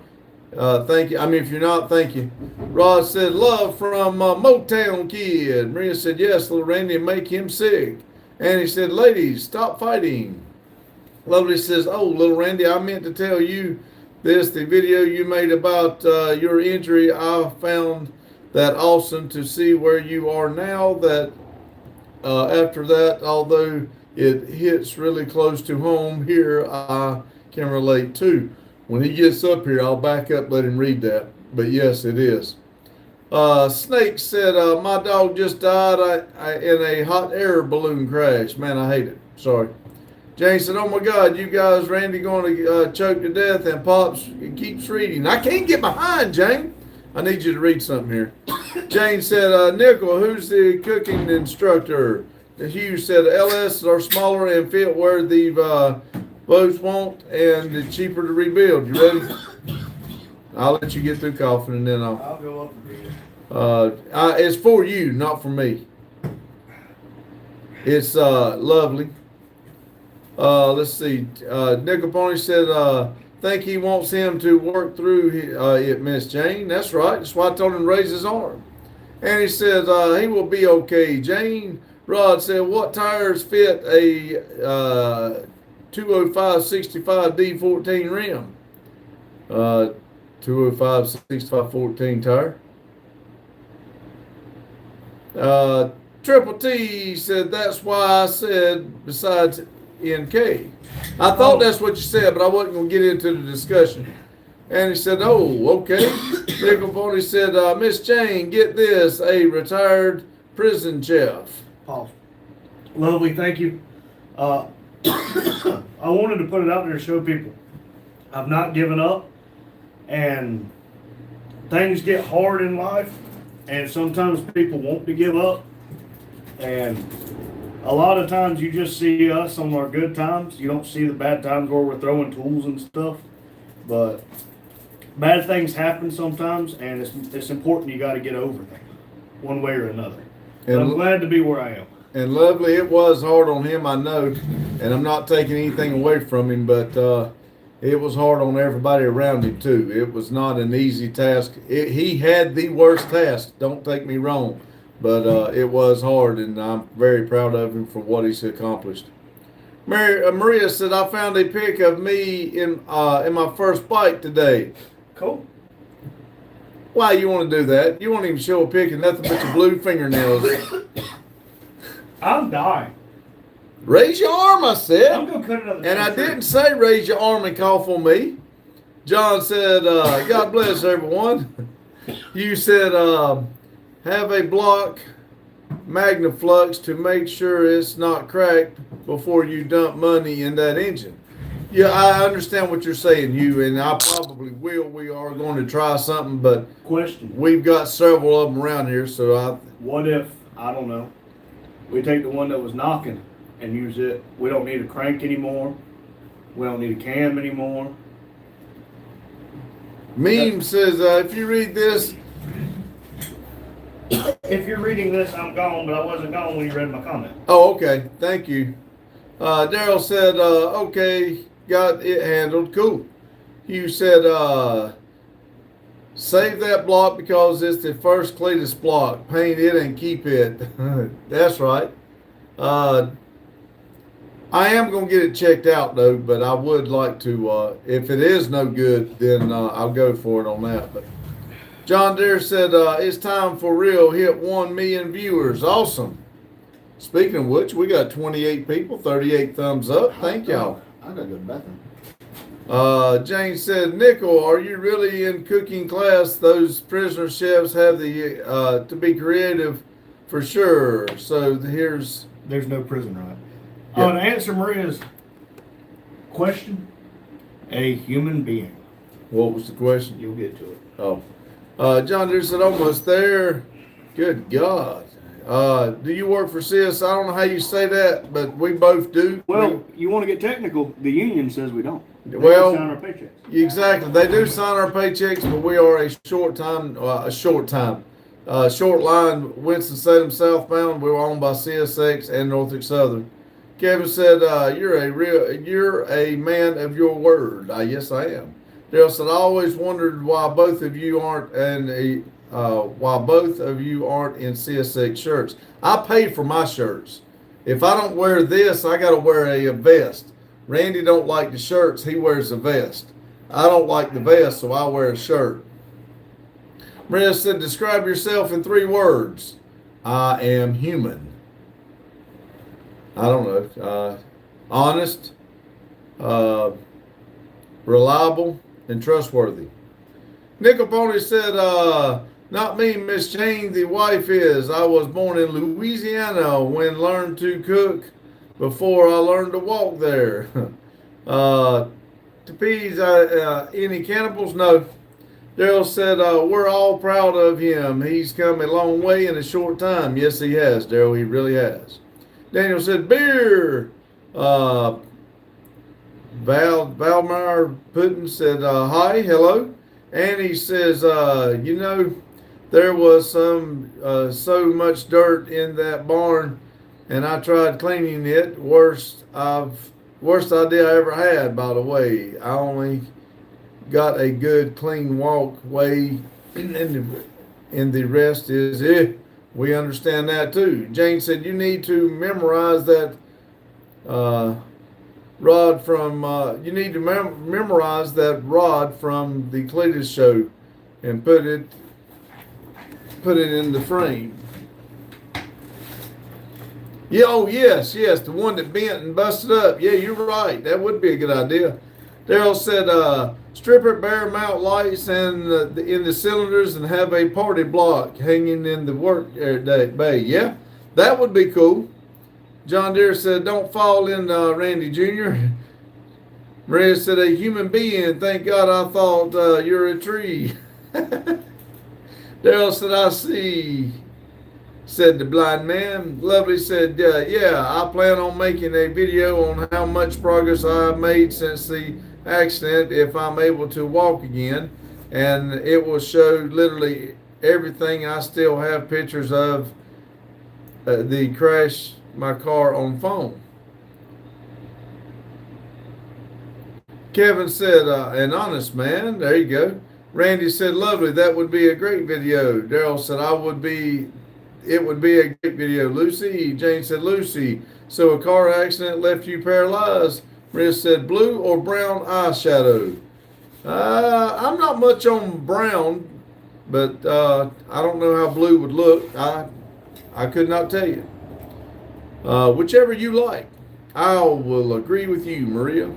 thank you. I mean, if you're not, thank you. Rod said, love from Motown Kid. Maria said, yes, little Randy, make him sick. And he said, ladies, stop fighting. Lovely says, oh, little Randy, I meant to tell you this. The video you made about your injury, I found that awesome to see where you are now. That after that, although it hits really close to home here, I can relate too. When he gets up here, I'll back up, let him read that. But yes, it is. Snake said, my dog just died in a hot air balloon crash. Man, I hate it. Sorry. Jane said, oh my God, you guys, Randy going to choke to death, and Pops keeps reading. I can't get behind, Jane. I need you to read something here. Jane said, Nickel, who's the cooking instructor? Hugh said, LS are smaller and fit where the boats won't, and it's cheaper to rebuild. You ready? I'll let you get through coughing, and then I'll go up and read it. it's for you, not for me. It's lovely. Let's see. Nickel Pony said, think he wants him to work through it, Miss Jane. That's right. That's why I told him to raise his arm. And he said, he will be okay. Jane Rod said, what tires fit a 205/65 D14 rim? 205/65 tire. Triple T said, that's why I said besides NK. I thought that's what you said, but I wasn't going to get into the discussion. And he said, oh, okay. Nickel Pony said, Miss Jane, get this, a retired prison chef. Pause. Lovely, thank you. I wanted to put it out there to show people I've not given up, and things get hard in life, and sometimes people want to give up, and a lot of times you just see us on our good times. You don't see the bad times where we're throwing tools and stuff, but bad things happen sometimes, and it's important you got to get over them one way or another. But I'm glad to be where I am. And Lovely, it was hard on him, I know, and I'm not taking anything away from him, but it was hard on everybody around him too. It was not an easy task. He had the worst task, don't take me wrong, but it was hard, and I'm very proud of him for what he's accomplished. Maria said, I found a pic of me in my first bike today. Cool. Why you want to do that? You won't even show a pic of nothing but your blue fingernails. I'm dying. Raise your arm, I said. I'm going to cut another And I tree. didn't say raise your arm and cough on me. John said, God bless everyone. You said, have a block Magnaflux to make sure it's not cracked before you dump money in that engine. Yeah, I understand what you're saying, you, and I probably will. We are going to try something, but Question. we've got several of them around here, so What if, I don't know, we take the one that was knocking and use it? We don't need a crank anymore. We don't need a cam anymore. Meme says, if you read this, If you're reading this, I'm gone, but I wasn't gone when you read my comment. oh, okay, thank you. Daryl said, okay, got it handled, cool. You said, save that block because it's the first Cletus block. Paint it and keep it. That's right. I am going to get it checked out, though, but I would like to, if it is no good, then I'll go for it on that. But John Deere said, it's time for real. Hit 1 million viewers. Awesome. Speaking of which, we got 28 people, 38 thumbs up. Thank y'all. I gotta go to the bathroom. Jane said, Nickel, are you really in cooking class? Those prisoner chefs have the to be creative for sure. So here's... There's no prison right. Yeah. To answer Maria's question, a human being. What was the question? You'll get to it. Oh. John Deere said, almost there. Good God. Do you work for CIS? I don't know how you say that, but we both do. Well, you want to get technical, the union says we don't. They Well, sign our paychecks. Exactly. They do sign our paychecks, but we are a short line, Winston-Salem southbound. We're owned by CSX and Norfolk Southern. Kevin said, you're a man of your word. Yes, I am. Daryl said, I always wondered why both of you aren't in CSX shirts. I pay for my shirts. If I don't wear this, I got to wear a vest. Randy don't like the shirts. He wears a vest. I don't like the vest, so I wear a shirt. Maria said, describe yourself in 3 words. I am human. I don't know. Honest, reliable, and trustworthy. Nickel Pony said, not me, Miss Jane, the wife is. I was born in Louisiana when learned to cook before I learned to walk there. Tepees, any cannibals? No. Daryl said, we're all proud of him. He's come a long way in a short time. Yes, he has, Daryl. He really has. Daniel said, beer. Valmeyer Putin said, hi, hello. Annie says, there was so much dirt in that barn, and I tried cleaning it. Worst idea I ever had, by the way. I only got a good clean walkway, and the rest is it. We understand that too. Jane said you need to memorize that rod from memorize that rod from the Cletus show and put it in the frame. Yeah, oh yes, the one that bent and busted up. Yeah, you're right. That would be a good idea. Daryl said, strip it bare, mount lights and in the cylinders and have a party block hanging in the work bay. Yeah, that would be cool. John Deere said, don't fall in, Randy Jr. Maria said, a human being. Thank God I thought you're a tree. Daryl said, I see, said the blind man. Lovely said, yeah, I plan on making a video on how much progress I've made since the accident if I'm able to walk again. And it will show literally everything. I still have pictures of the crash my car on phone. Kevin said, an honest man. There you go. Randy said, lovely. That would be a great video. Daryl said, it would be a great video. Lucy. Jane said, Lucy. So a car accident left you paralyzed. Maria said, blue or brown eyeshadow? I'm not much on brown, but I don't know how blue would look. I could not tell you. Whichever you like. I will agree with you, Maria.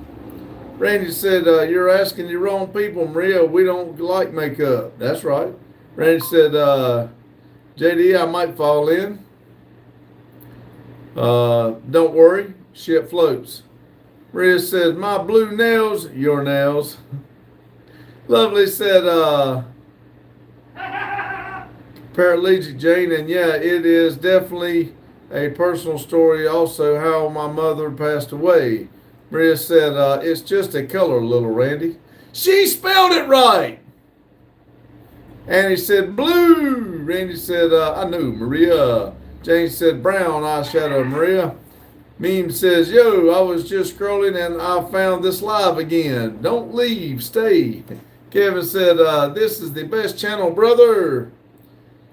Randy said, you're asking the wrong people, Maria. We don't like makeup. That's right. Randy said, JD, I might fall in. Don't worry. Shit floats. Maria says, my blue nails, your nails. Lovely said, paraplegic Jane, and yeah, it is definitely a personal story also how my mother passed away. Maria said, it's just a color, little Randy. She spelled it right. Annie said, blue. Randy said, I knew, Maria. Jane said, brown eyeshadow, Maria. Meme says, yo, I was just scrolling and I found this live again. Don't leave, stay. Kevin said, this is the best channel, brother.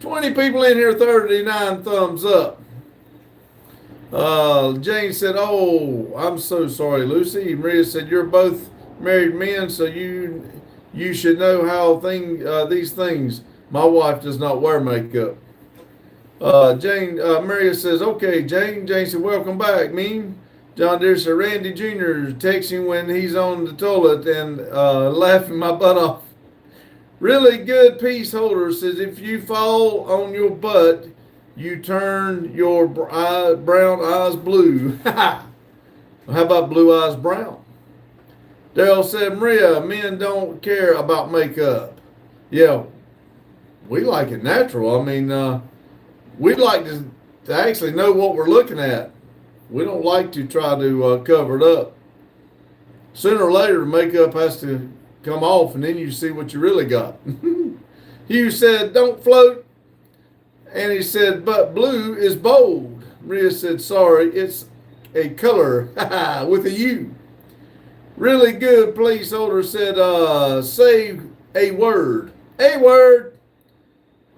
20 people in here, 39 thumbs up. Jane said, oh, I'm so sorry, Lucy. Maria said, you're both married men, so you should know how these things. My wife does not wear makeup. Maria says, okay, Jane. Jane said, welcome back, meme. John Deere said, Randy Jr. texting when he's on the toilet and laughing my butt off. Really good piece holder says, if you fall on your butt, you turn your brown eyes blue. How about blue eyes brown? Daryl said, Maria, men don't care about makeup. Yeah, we like it natural. I mean, we like to actually know what we're looking at. We don't like to try to cover it up. Sooner or later, the makeup has to come off, and then you see what you really got. Hugh said, don't float. And he said, but blue is bold. Maria said, sorry, it's a color with a U. Really good placeholder said, say a word. A word.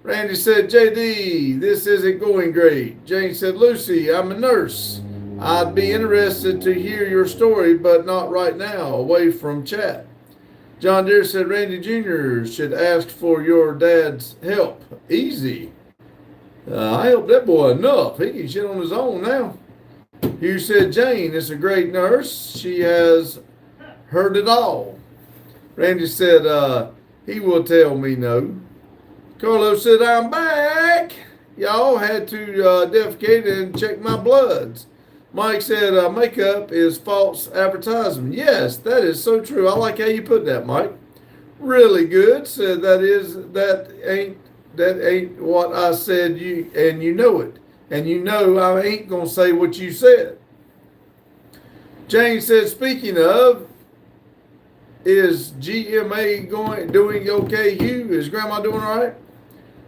Randy said, JD, this isn't going great. Jane said, Lucy, I'm a nurse. I'd be interested to hear your story, but not right now, away from chat. John Deere said, Randy Jr. should ask for your dad's help. Easy. I helped that boy enough. He can shit on his own now. Hugh said, Jane is a great nurse. She has heard it all. Randy said, he will tell me no. Carlos said, I'm back. Y'all had to defecate and check my bloods. Mike said, makeup is false advertising. Yes, that is so true. I like how you put that, Mike. Really good. Said that ain't what I said, and you know it. And you know I ain't gonna say what you said. Jane said, speaking of, is GMA doing okay, Hugh? Is Grandma doing all right?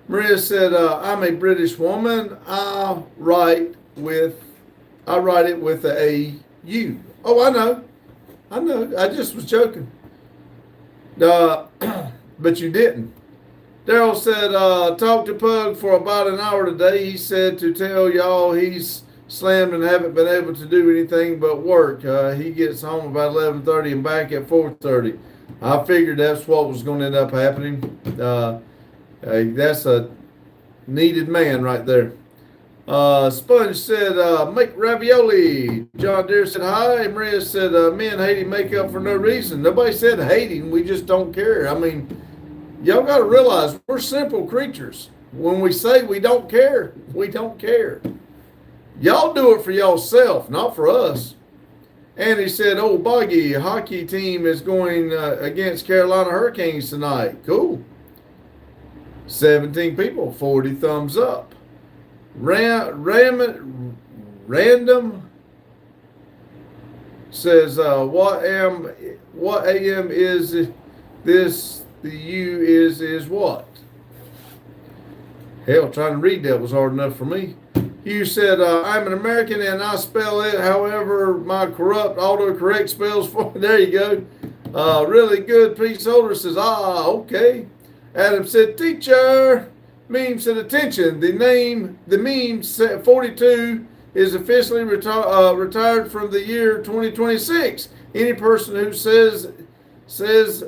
Maria said, I'm a British woman. I write it with a U. Oh, I know. I just was joking. But you didn't. Daryl said, talked to Pug for about an hour today. He said to tell y'all he's slammed and haven't been able to do anything but work. He gets home about 11:30 and back at 4:30. I figured that's what was going to end up happening. That's a needed man right there. Sponge said, make ravioli. John Deere said, hi. Maria said, men hating makeup for no reason. Nobody said hating. We just don't care. I mean, y'all got to realize we're simple creatures. When we say we don't care, we don't care. Y'all do it for y'allself, not for us. And he said, oh, Boggy, hockey team is going against Carolina Hurricanes tonight. Cool. 17 people, 40 thumbs up. Random says, what AM is this? The U is what? Hell, trying to read that was hard enough for me. You said, I'm an American and I spell it however my corrupt autocorrect spells for. There you go. Really good placeholder says, okay. Adam said, teacher. Meme said, attention. The meme 42 is officially retired from the year 2026. Any person who says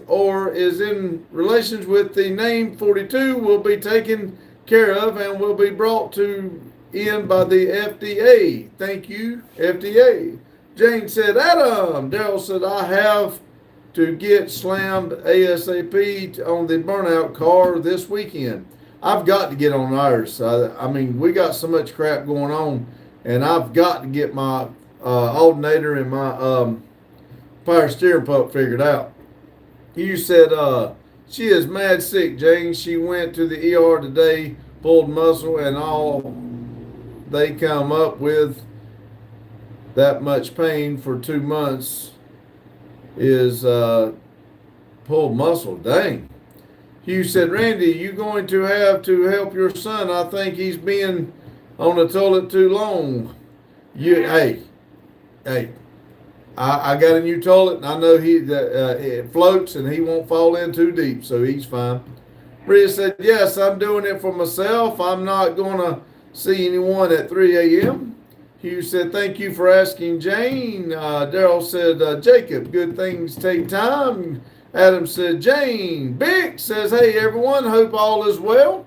or is in relations with the name 42 will be taken care of and will be brought to in by the FDA. Thank you, FDA. Jane said, Adam. Daryl said, I have to get slammed ASAP on the burnout car this weekend. I've got to get on ours. I mean, we got so much crap going on, and I've got to get my alternator and my power steering pump figured out. You said she is mad sick, Jane. She went to the ER today, pulled muscle, and all they come up with that much pain for 2 months is pulled muscle. Dang. Hugh said, Randy, you going to have to help your son. I think he's been on the toilet too long. Hey, I got a new toilet, and I know it floats, and he won't fall in too deep, so he's fine. Bria said, yes, I'm doing it for myself. I'm not going to see anyone at 3 a.m. Hugh said, thank you for asking, Jane. Daryl said, Jacob, good things take time. Adam said, Jane. Bick says, hey, everyone, hope all is well.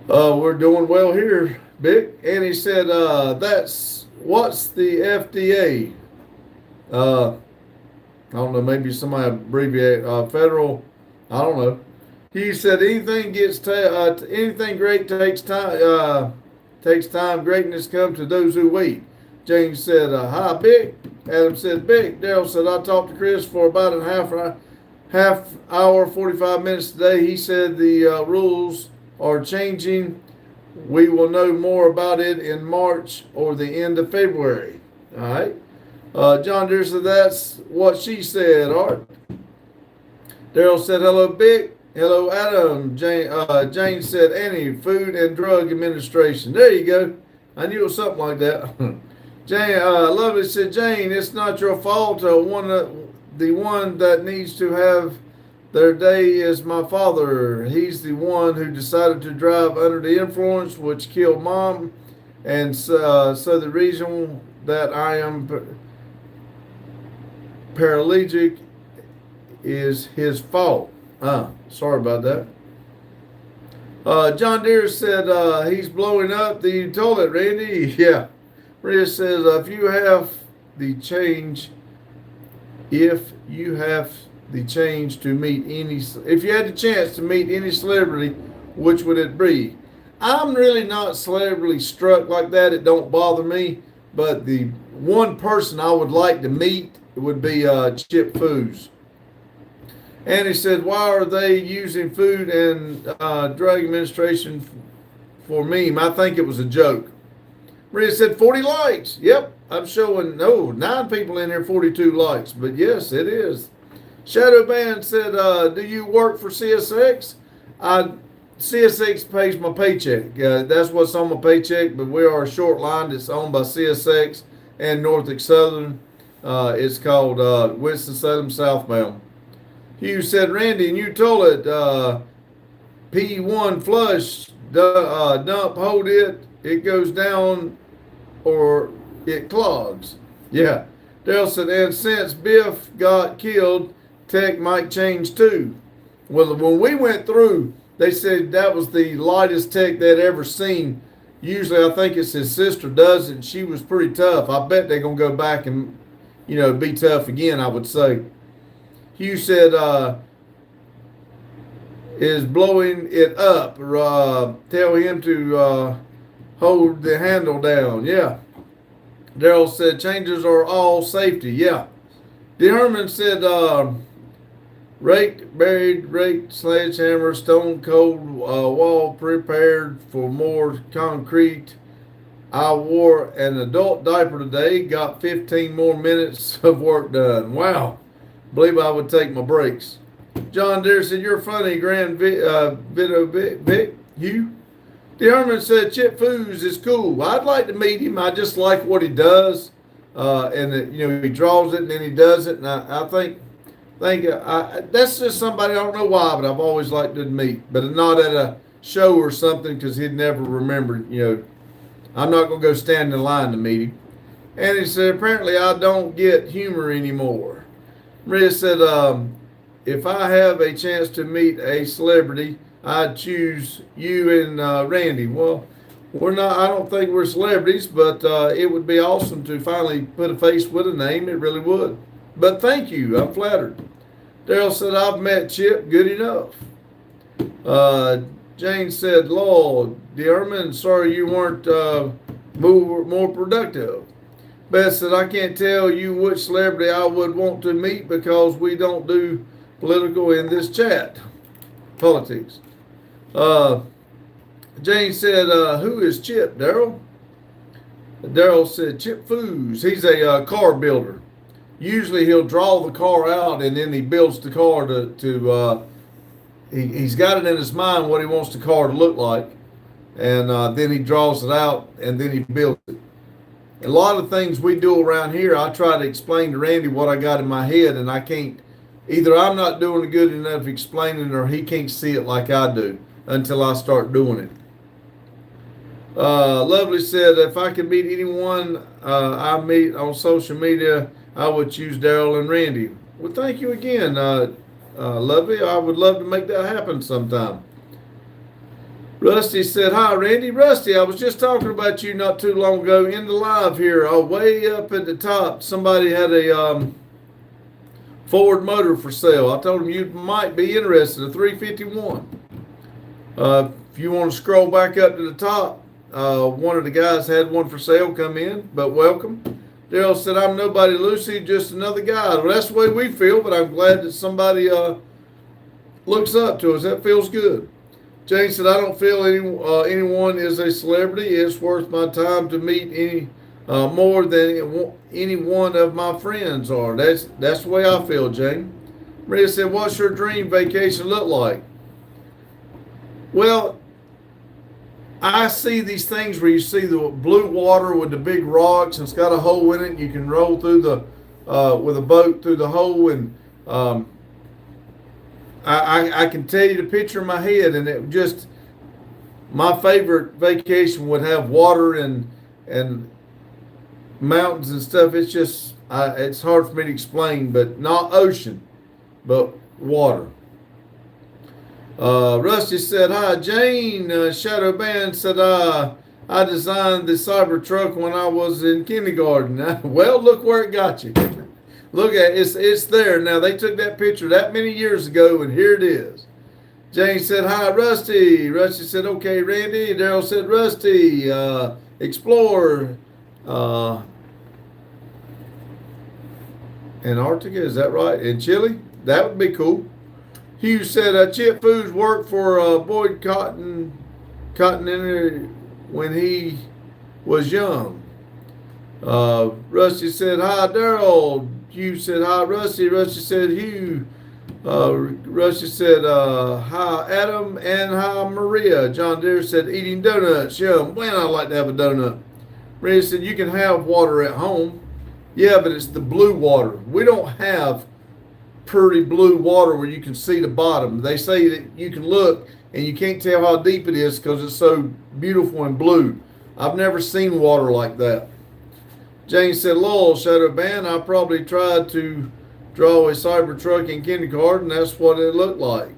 We're doing well here, Bick. And he said, what's the FDA? I don't know, maybe somebody abbreviate federal. I don't know. He said, anything great takes time. Greatness comes to those who wait. James said, hi, Bick. Adam said, Bick. Daryl said, I talked to Chris for about a half hour, 45 minutes today. He said the rules are changing. We will know more about it in March or the end of February. All right. John Deere said, that's what she said, Art. Daryl said, hello, Bick. Hello, Adam. Jane said, Annie, Food and Drug Administration. There you go. I knew it was something like that. Jane, Lovely said, Jane, it's not your fault. The one that needs to have their day is my father. He's the one who decided to drive under the influence, which killed Mom. And so the reason that I am paralytic is his fault. Sorry about that. John Deere said he's blowing up the toilet, Randy. Yeah. Maria says if you have the change to meet if you had the chance to meet any celebrity, which would it be? I'm really not celebrity struck like that. It don't bother me. But the one person I would like to meet would be Chip Foose. And he said, why are they using Food and Drug Administration for meme? I think it was a joke. Maria said 40 likes. Yep, I'm showing, 9 people in here, 42 likes. But yes, it is. Shadow Band said, do you work for CSX? CSX pays my paycheck. That's what's on my paycheck, but we are a short line that's owned by CSX and Norfolk Southern. It's called Winston-Salem Southbound. Hugh said, Randy, and you told it, P1 flush, dump, hold it, it goes down or it clogs. Yeah. Dale said, and since Biff got killed, tech might change too. Well, when we went through, they said that was the lightest tech they'd ever seen. Usually I think it's his sister does it, and she was pretty tough. I bet they're going to go back and, be tough again, I would say. Hugh said, is blowing it up. Tell him to hold the handle down. Yeah. Daryl said, changes are all safety. Yeah. D. Herman said, raked, sledgehammer, stone cold wall prepared for more concrete. I wore an adult diaper today, got 15 more minutes of work done. Wow. Believe I would take my breaks. John Deere said, you're funny, Grand Vic, Hugh. D. Herman said, Chip Foos is cool. I'd like to meet him. I just like what he does. And he draws it and then he does it. And I think that's just somebody, I don't know why, but I've always liked to meet. But not at a show or something, because he'd never remember, I'm not going to go stand in line to meet him. And he said, apparently I don't get humor anymore. Maria said, if I have a chance to meet a celebrity, I'd choose you and Randy. Well, we're not, I don't think we're celebrities, but it would be awesome to finally put a face with a name. It really would. But thank you. I'm flattered. Daryl said, I've met Chip. Good enough. Jane said, Lord, Dearman, sorry you weren't more productive. Beth said, I can't tell you which celebrity I would want to meet because we don't do political in this chat. Politics. Jane said, who is Chip, Daryl? Daryl said, Chip Foos. He's a car builder. Usually he'll draw the car out and then he builds the car he's got it in his mind what he wants the car to look like. And then he draws it out and then he builds it. A lot of things we do around here, I try to explain to Randy what I got in my head, and I can't, either I'm not doing a good enough explaining or he can't see it like I do until I start doing it. Lovely said, if I could meet anyone I meet on social media, I would choose Daryl and Randy. Well, thank you again, Lovely. I would love to make that happen sometime. Rusty said, hi, Randy. Rusty, I was just talking about you not too long ago in the live here. Way up at the top, somebody had a Ford motor for sale. I told him you might be interested, a 351. If you want to scroll back up to the top, one of the guys had one for sale. Come in, but welcome. Daryl said, I'm nobody, Lucy, just another guy. Well, that's the way we feel, but I'm glad that somebody looks up to us. That feels good. Jane said, I don't feel anyone is a celebrity. It's worth my time to meet any more than any one of my friends are. That's the way I feel, Jane. Maria said, what's your dream vacation look like? Well, I see these things where you see the blue water with the big rocks and it's got a hole in it and you can roll through with a boat through the hole, and I can tell you the picture in my head, and it just, my favorite vacation would have water and mountains and stuff. It's just, it's hard for me to explain, but not ocean, but water. Rusty said, hi, Jane. Shadow Band said, I designed the Cybertruck when I was in kindergarten. Well, look where it got you. Look at it. It's there. Now, they took that picture that many years ago, and here it is. Jane said, hi, Rusty. Rusty said, okay, Randy. Daryl said, Rusty, Explorer. Antarctica, is that right? In Chile? That would be cool. Hugh said, Chip Foos worked for Boyd Cotton when he was young. Rusty said, hi, Daryl. Hugh said, hi, Rusty. Rusty said, Hugh. Rusty said, hi, Adam, and hi, Maria. John Deere said, eating donuts. Yum. Man, I'd like to have a donut. Maria said, you can have water at home. Yeah, but it's the blue water. We don't have pretty blue water where you can see the bottom. They say that you can look and you can't tell how deep it is because it's so beautiful and blue. I've never seen water like that. Jane said, lol, Shadow Band, I probably tried to draw a Cybertruck in kindergarten. That's what it looked like.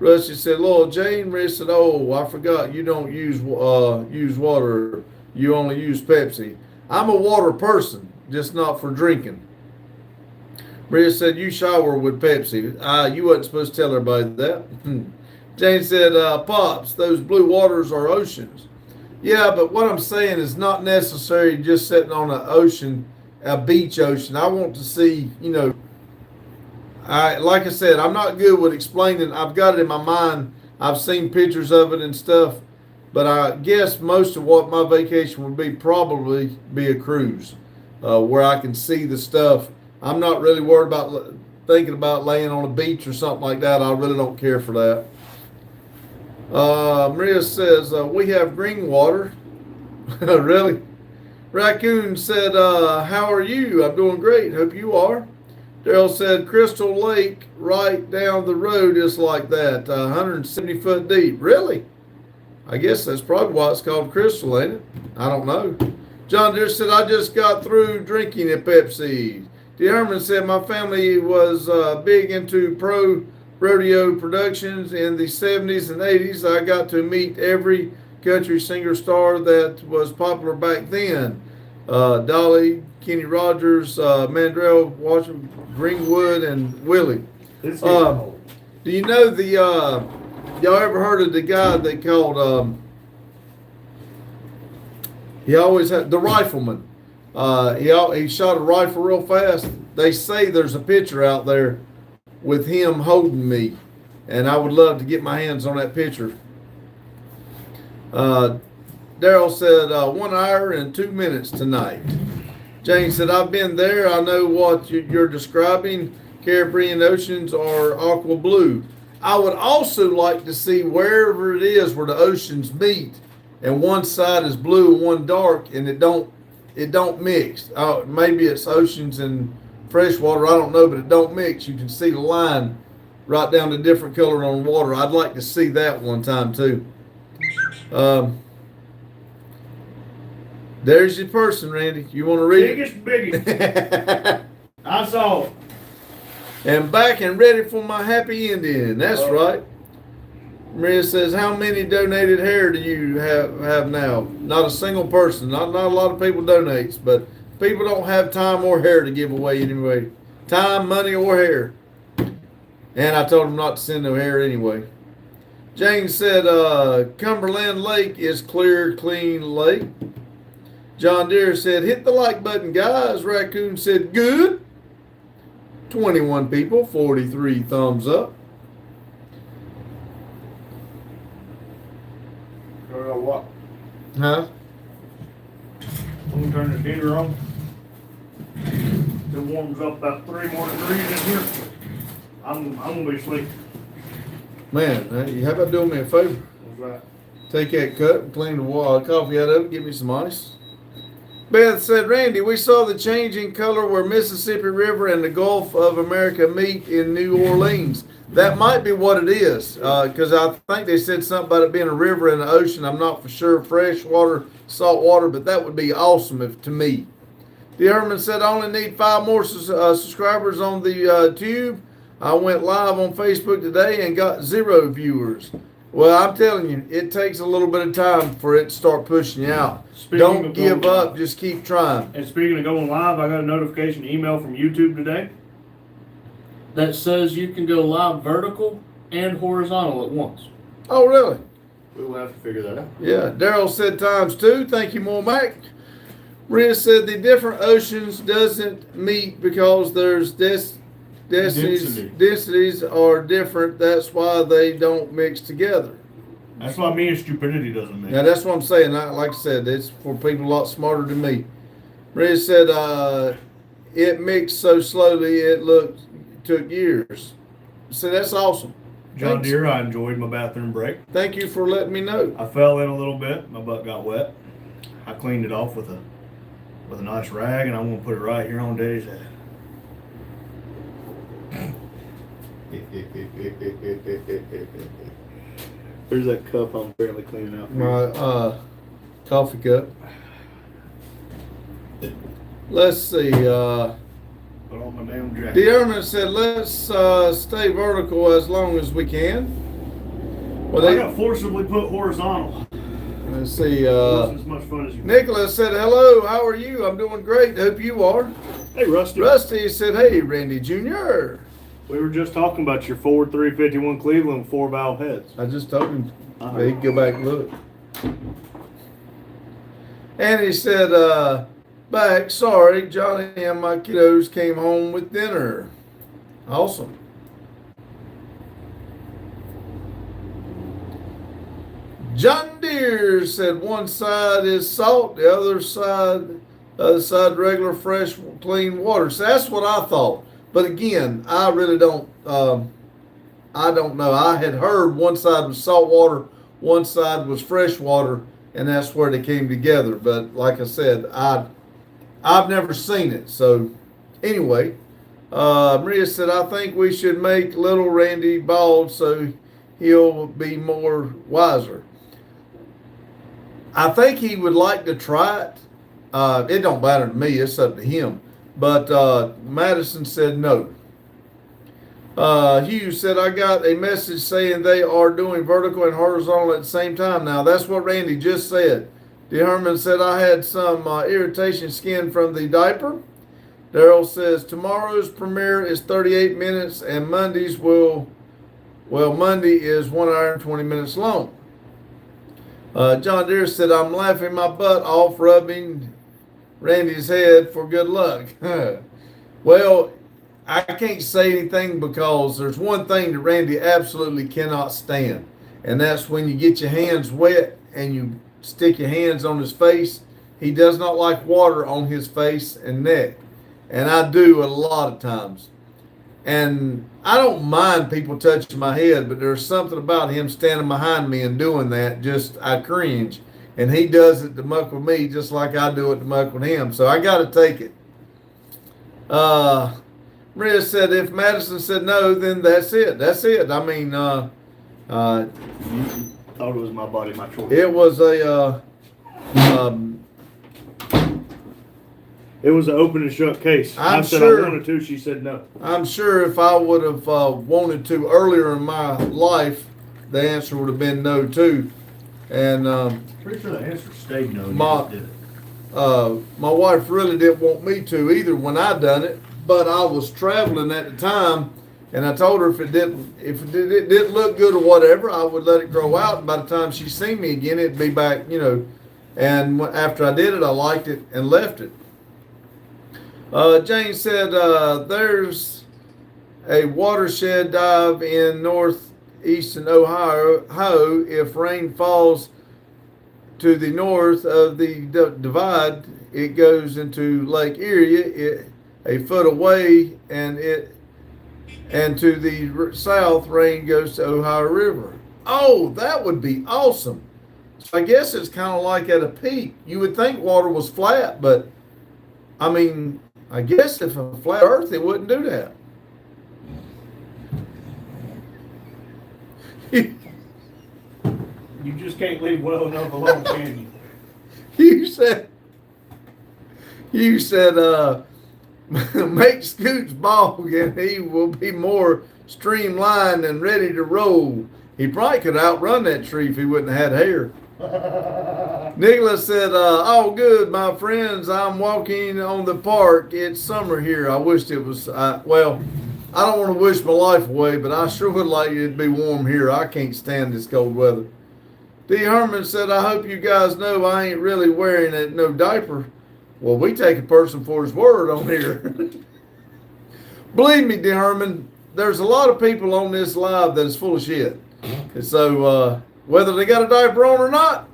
Rusty said, Lord Jane. Maria said, oh, I forgot you don't use water. You only use Pepsi. I'm a water person, just not for drinking. Maria said, you shower with Pepsi. You wasn't supposed to tell everybody that. Jane said, Pops, those blue waters are oceans. Yeah, but what I'm saying is not necessary just sitting on an ocean, a beach ocean. I want to see, like I said, I'm not good with explaining. I've got it in my mind. I've seen pictures of it and stuff, but I guess most of what my vacation would be probably be a cruise, where I can see the stuff. I'm not really worried about thinking about laying on a beach or something like that. I really don't care for that. Maria says, we have green water. Really? Raccoon said, how are you? I'm doing great. Hope you are. Daryl said, Crystal Lake right down the road is like that, 170 foot deep. Really? I guess that's probably why it's called Crystal, ain't it? I don't know. John Deere said, I just got through drinking a Pepsi. D. Herman said, my family was big into pro rodeo productions in the 70s and 80s. I got to meet every country singer star that was popular back then. Dolly, Kenny Rogers, Mandrell, Washington, Greenwood, and Willie. Do you know the, y'all ever heard of the guy they called, he always had, the rifleman. He shot a rifle real fast. They say there's a picture out there with him holding me, and I would love to get my hands on that picture. Daryl said 1 hour and 2 minutes tonight. Jane said, I've been there. I know what you're describing. Caribbean oceans are aqua blue. I would also like to see wherever it is where the oceans meet, and one side is blue and one dark, and it don't mix. Maybe it's oceans and freshwater, I don't know, but it don't mix. You can see the line right down to different color on water. I'd like to see that one time too. There's your person, Randy. You want to read it? Biggest. I saw it. And back and ready for my happy ending. That's right. Maria says, how many donated hair do you have now? Not a single person. Not a lot of people donates, but people don't have time or hair to give away anyway. Time, money, or hair. And I told them not to send no hair anyway. Jane said, Cumberland Lake is clear, clean lake. John Deere said, hit the like button, guys. Raccoon said, good. 21 people, 43 thumbs up. What? Huh? I'm gonna turn the heater on. It warms up about 3 more degrees in here. I'm gonna be asleep. Man, how about doing me a favor? That's right. Take that cup, clean the coffee out of it, give me some ice. Beth said, Randy, we saw the changing color where Mississippi River and the Gulf of America meet in New Orleans. That might be what it is, because I think they said something about it being a river and an ocean. I'm not for sure, fresh water, salt water, but that would be awesome to me. The Herman said, I only need 5 more subscribers on the tube. I went live on Facebook today and got 0 viewers. Well, I'm telling you, it takes a little bit of time for it to start pushing you out. Don't give up, just keep trying. And speaking of going live, I got a notification email from YouTube today that says you can go live vertical and horizontal at once. Oh, really? We'll have to figure that out. Yeah, Daryl said ×2. Thank you, more Mac. Maria said the different oceans doesn't meet because there's densities are different. That's why they don't mix together. That's why me and stupidity doesn't mix. Now, that's what I'm saying. Like I said, it's for people a lot smarter than me. Maria said it mixed so slowly it took years. So that's awesome. John Thanks. Deere, I enjoyed my bathroom break. Thank you for letting me know. I fell in a little bit. My butt got wet. I cleaned it off with a nice rag, and I'm going to put it right here on Daddy's head. There's that cup I'm barely cleaning out. My coffee cup. Let's see. Put on my damn jacket. The Erman said, let's stay vertical as long as we can. Well, I they, got forcibly put horizontal. let's see. Wasn't as much fun as you. Nicholas said, "Hello, how are you? I'm doing great. Hope you are." Hey, Rusty. Rusty said, "Hey, Randy Jr." We were just talking about your Ford 351 Cleveland 4-valve heads. I just told him he'd go back and look. And he said, "Back, sorry, Johnny and my kiddos came home with dinner." Awesome. John Deere said one side is salt, the other side regular fresh clean water. So that's what I thought. But again, I really don't. I don't know. I had heard one side was salt water, one side was fresh water, and that's where they came together. But like I said, I've never seen it. So anyway, Maria said, "I think we should make little Randy bald so he'll be more wiser." I think he would like to try it. It don't matter to me. It's up to him. But Madison said no. Hugh said, "I got a message saying they are doing vertical and horizontal at the same time now." That's what Randy just said. D. Herman said, "I had some irritation skin from the diaper." Daryl says, "Tomorrow's premiere is 38 minutes and Monday is 1 hour and 20 minutes long." John Deere said, "I'm laughing my butt off rubbing Randy's head for good luck." Well, I can't say anything because there's one thing that Randy absolutely cannot stand, and that's when you get your hands wet and you stick your hands on his face. He does not like water on his face and neck, and I do a lot of times. And I don't mind people touching my head, but there's something about him standing behind me and doing that, just I cringe. And he does it to muck with me just like I do it to muck with him. So I got to take it. Maria said, "If Madison said no, then that's it. That's it." I mean, Thought it was my body, my choice. it was It was an open and shut case. I I'm said sure- I wanted to. She said no. I'm sure if I would have wanted to earlier in my life, the answer would have been no too. And Pretty sure the answer stayed no. You Ma- just did it. my wife really didn't want me to either when I done it, but I was traveling at the time, and I told her if it didn't look good or whatever, I would let it grow out. And by the time she seen me again, it'd be back, you know. And after I did it, I liked it and left it. Jane said, "There's a watershed dive in northeastern Ohio. If rain falls to the north of the divide, it goes into Lake Erie a foot away, and to the south, rain goes to Ohio River." Oh, that would be awesome. So I guess it's kind of like at a peak. You would think water was flat, but I mean, I guess if a flat earth, it wouldn't do that. You just can't leave well enough alone, can you? You said, make Scoots bald and he will be more streamlined and ready to roll. He probably could outrun that tree if he wouldn't have had hair. Nicholas said, "All good, my friends. I'm walking on the park. It's summer here. I wished it was, well, I don't want to wish my life away, but I sure would like it to be warm here. I can't stand this cold weather." D. Herman said, "I hope you guys know I ain't really wearing no diaper." Well, we take a person for his word on here. Believe me, D. Herman, there's a lot of people on this live that is full of shit. And so, whether they got a diaper on or not,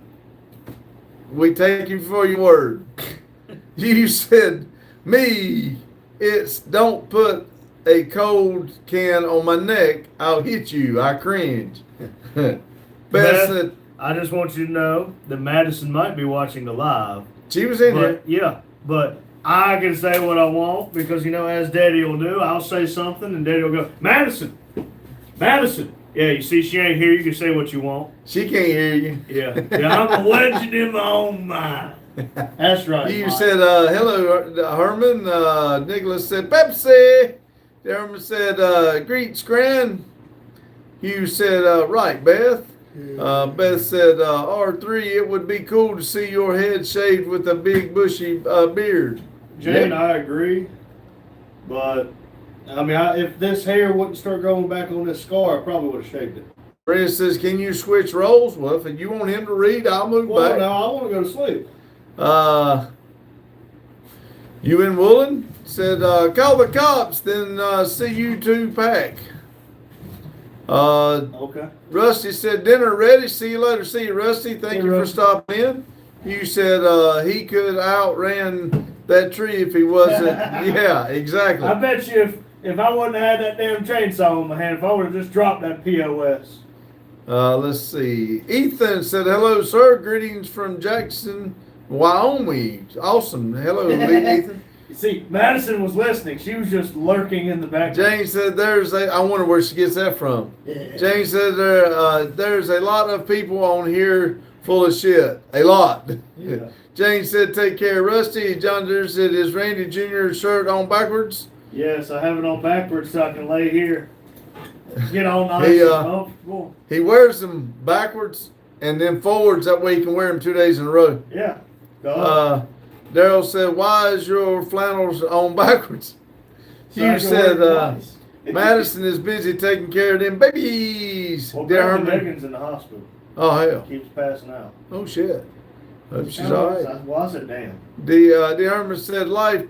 we take you for your word. You said, "Me, it's don't put a cold can on my neck. I'll hit you. I cringe." Beth said, I just want you to know that Madison might be watching the live. she was in there. But, yeah, but I can say what I want because, you know, as Daddy will do, I'll say something and Daddy will go, Madison. Yeah, you see, she ain't here. You can say what you want. She can't hear you. Yeah, I'm a legend in my own mind. That's right. You Mike. said, "Hello, Herman." Nicholas said, "Pepsi." Herman said, "Greets, Gran." You said, "Right, Beth." Beth said, R3, it would be cool to see your head shaved with a big bushy beard. Jane, Yep. I agree, but I mean, if this hair wouldn't start growing back on this scar, I probably would have shaved it. Maria says, can you switch roles? Well, if you want him to read, I'll move Well, back. no, I want to go to sleep. You in Woolen said, call the cops, then see you two pack. Okay. Rusty said, dinner ready. See you later. See you, Rusty. Thank Hey, you for Rusty. stopping in. You said he could outran that tree if he wasn't. Yeah, exactly. I bet you if I wouldn't have had that damn chainsaw in my hand, if I would have just dropped that POS. Let's see. Ethan said, hello, sir. Greetings from Jackson, Wyoming. Awesome. Hello, Ethan. See, Madison was listening. She was just lurking in the background. Jane said, I wonder where she gets that from. Jane said, there's a lot of people on here full of shit. A lot. Yeah. Jane said, take care, Rusty. John Deere said, is Randy Jr.'s shirt on backwards? Yes, I have it on backwards so I can lay here. Get all nice He, and comfortable. He wears them backwards and then forwards. That way he can wear them 2 days in a row. Yeah. Go on. Daryl said, why is your flannels on backwards? So I You can said, wear it twice. Madison is busy taking care of them babies. Well, Dear Grandma Herman. Megan's in the hospital. Oh, hell. Keeps passing out. Oh, shit. Hope she's all right. Well, I said, damn. The Herman said, life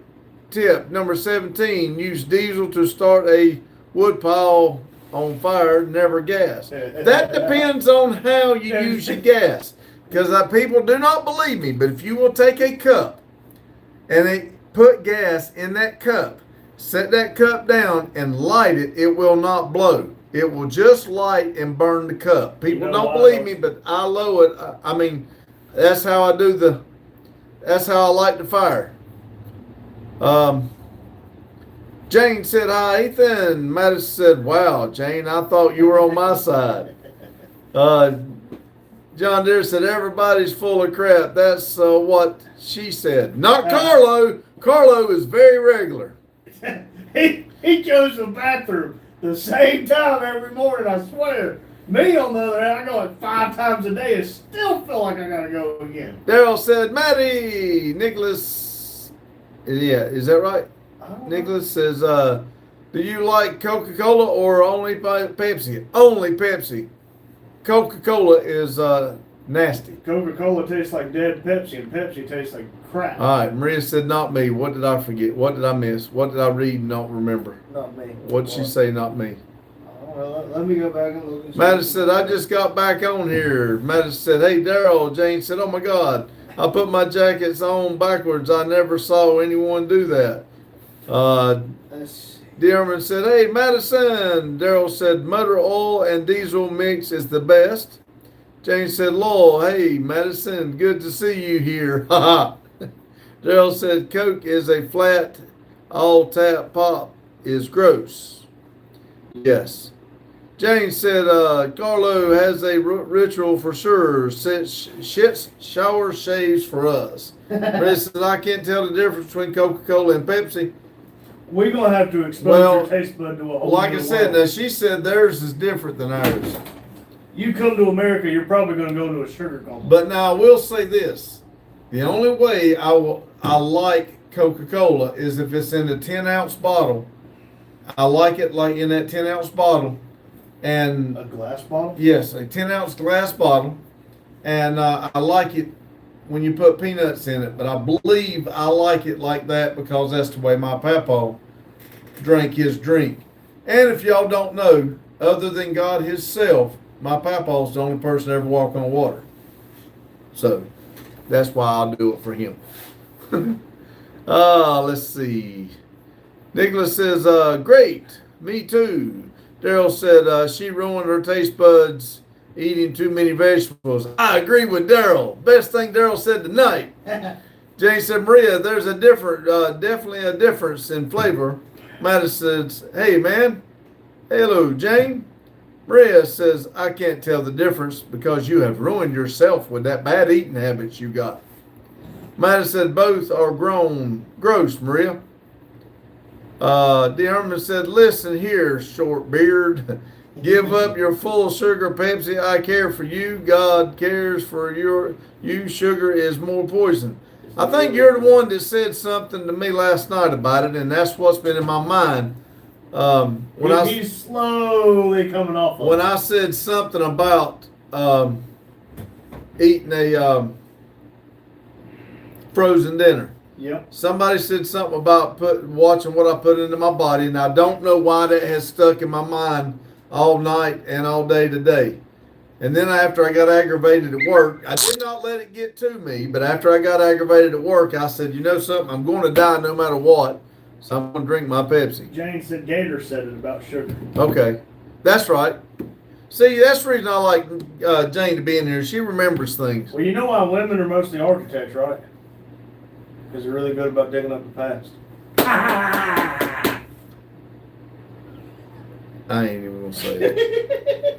tip number 17, use diesel to start a wood pile on fire, never gas. That depends on how you use your gas. Because people do not believe me, but if you will take a cup and they put gas in that cup, set that cup down and light it, it will not blow. It will just light and burn the cup. People You know don't why? believe me, but I low it. I mean, that's how I do that's how I light the fire. Jane said, hi, Ethan. Madison said, wow, Jane, I thought you were on my side. John Deere said, everybody's full of crap. That's what she said. Not Carlo. Carlo is very regular. he goes to the bathroom the same time every morning, I swear. Me, on the other hand, I go like 5 times a day and still feel like I gotta go again. Daryl said, Maddie. Nicholas, yeah, is that right? I don't know. Nicholas says, do you like Coca-Cola or only Pepsi? Only Pepsi. Coca-Cola is nasty. Coca-Cola tastes like dead Pepsi, and Pepsi tastes like crap. All right, Maria said, not me. What did I forget? What did I miss? What did I read and don't remember? Not me. What did she say, not me? Well, let me go back and look. And see. Madison said, I just got back on here. Madison said, hey, Daryl. Jane said, oh, my God. I put my jackets on backwards. I never saw anyone do that. Let's Dearman said, hey, Madison. Daryl said, motor oil and diesel mix is the best. Jane said, Lowell, hey, Madison, good to see you here. Ha ha. Daryl said, Coke is a flat, all tap pop is gross. Yes. Jane said, Carlo has a ritual for sure. Shits, shower, shaves for us. Maria said, I can't tell the difference between Coca-Cola and Pepsi. We're gonna have to expose Well, your taste bud to a whole Like I new said, world. now she said theirs is different than ours. You come to America, you're probably gonna go to a sugar complex. But now I will say this. The only way I like Coca-Cola is if it's in a 10-ounce bottle. I like it like in that 10-ounce bottle. And A glass bottle? yes, a 10-ounce glass bottle. And I like it when you put peanuts in it. But I believe I like it like that because that's the way my papa drank his drink. And if y'all don't know, other than God himself, my papa's the only person to ever walk on water. So that's why I'll do it for him. Let's see. Nicholas says, great, me too. Daryl said she ruined her taste buds eating too many vegetables. I agree with Daryl. Best thing Daryl said tonight. Jane said, Maria, there's a definitely a difference in flavor. Madison says, hey man, hello Jane. Maria says, I can't tell the difference because you have ruined yourself with that bad eating habits you got. Madison said, both are gross, Maria. Herman said, listen here, short beard. Give up your full sugar Pepsi. I care for you. God cares for you. Sugar is more poison. I think you're the one that said something to me last night about it, and that's what's been in my mind. He's slowly coming off. When I said something about eating a frozen dinner. Yep. Somebody said something about watching what I put into my body, and I don't know why that has stuck in my mind all night and all day today. And then after I got aggravated at work, I did not let it get to me, but after I got aggravated at work, I said, you know something, I'm going to die no matter what, so I'm going to drink my Pepsi. Jane said Gator said it about sugar. Okay, that's right. See, that's the reason I like Jane to be in here. She remembers things. Well, you know why women are mostly architects, right? Because they're really good about digging up the past. I ain't even gonna say that.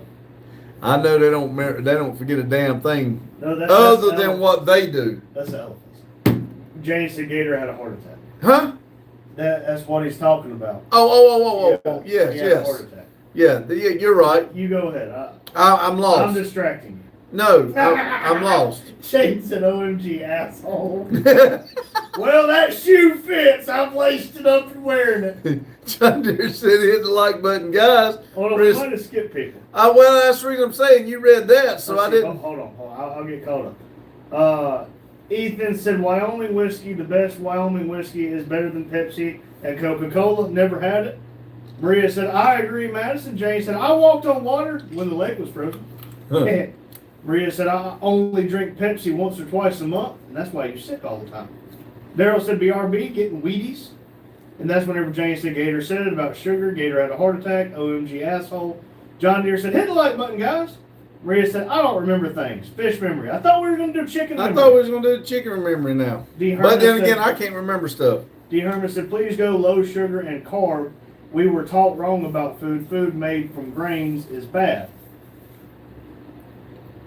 I know they don't forget a damn thing No, other than what they do. That's elephants. Jane said Gator had a heart attack. Huh? That's what he's talking about. Oh, Yeah, yes, he had a heart yes. attack. Yeah, you're right. You go ahead. I'm I'm lost. distracting you. No, I'm lost. Shane said, OMG, asshole. Well, that shoe fits. I've laced it up and wearing it. John Deere said hit the like button, guys. Hold on, we might have skipped people. Well, that's the reason I'm saying you read that, so I didn't. Hold on. I'll get caught up. Ethan said, Wyoming whiskey, the best Wyoming whiskey is better than Pepsi and Coca-Cola. Never had it. Maria said, I agree, Madison. Jane said, I walked on water when the lake was frozen. Huh. Maria said, I only drink Pepsi once or twice a month, and that's why you're sick all the time. Daryl said, BRB, getting Wheaties. And that's whenever Jane said Gator said it about sugar. Gator had a heart attack. OMG, asshole. John Deere said, hit the like button, guys. Maria said, I don't remember things. Fish memory. I thought we were going to do chicken memory. I thought we was going to do chicken memory now. But then again, I can't remember stuff. D. Herman said, please go low sugar and carb. We were taught wrong about food. Food made from grains is bad.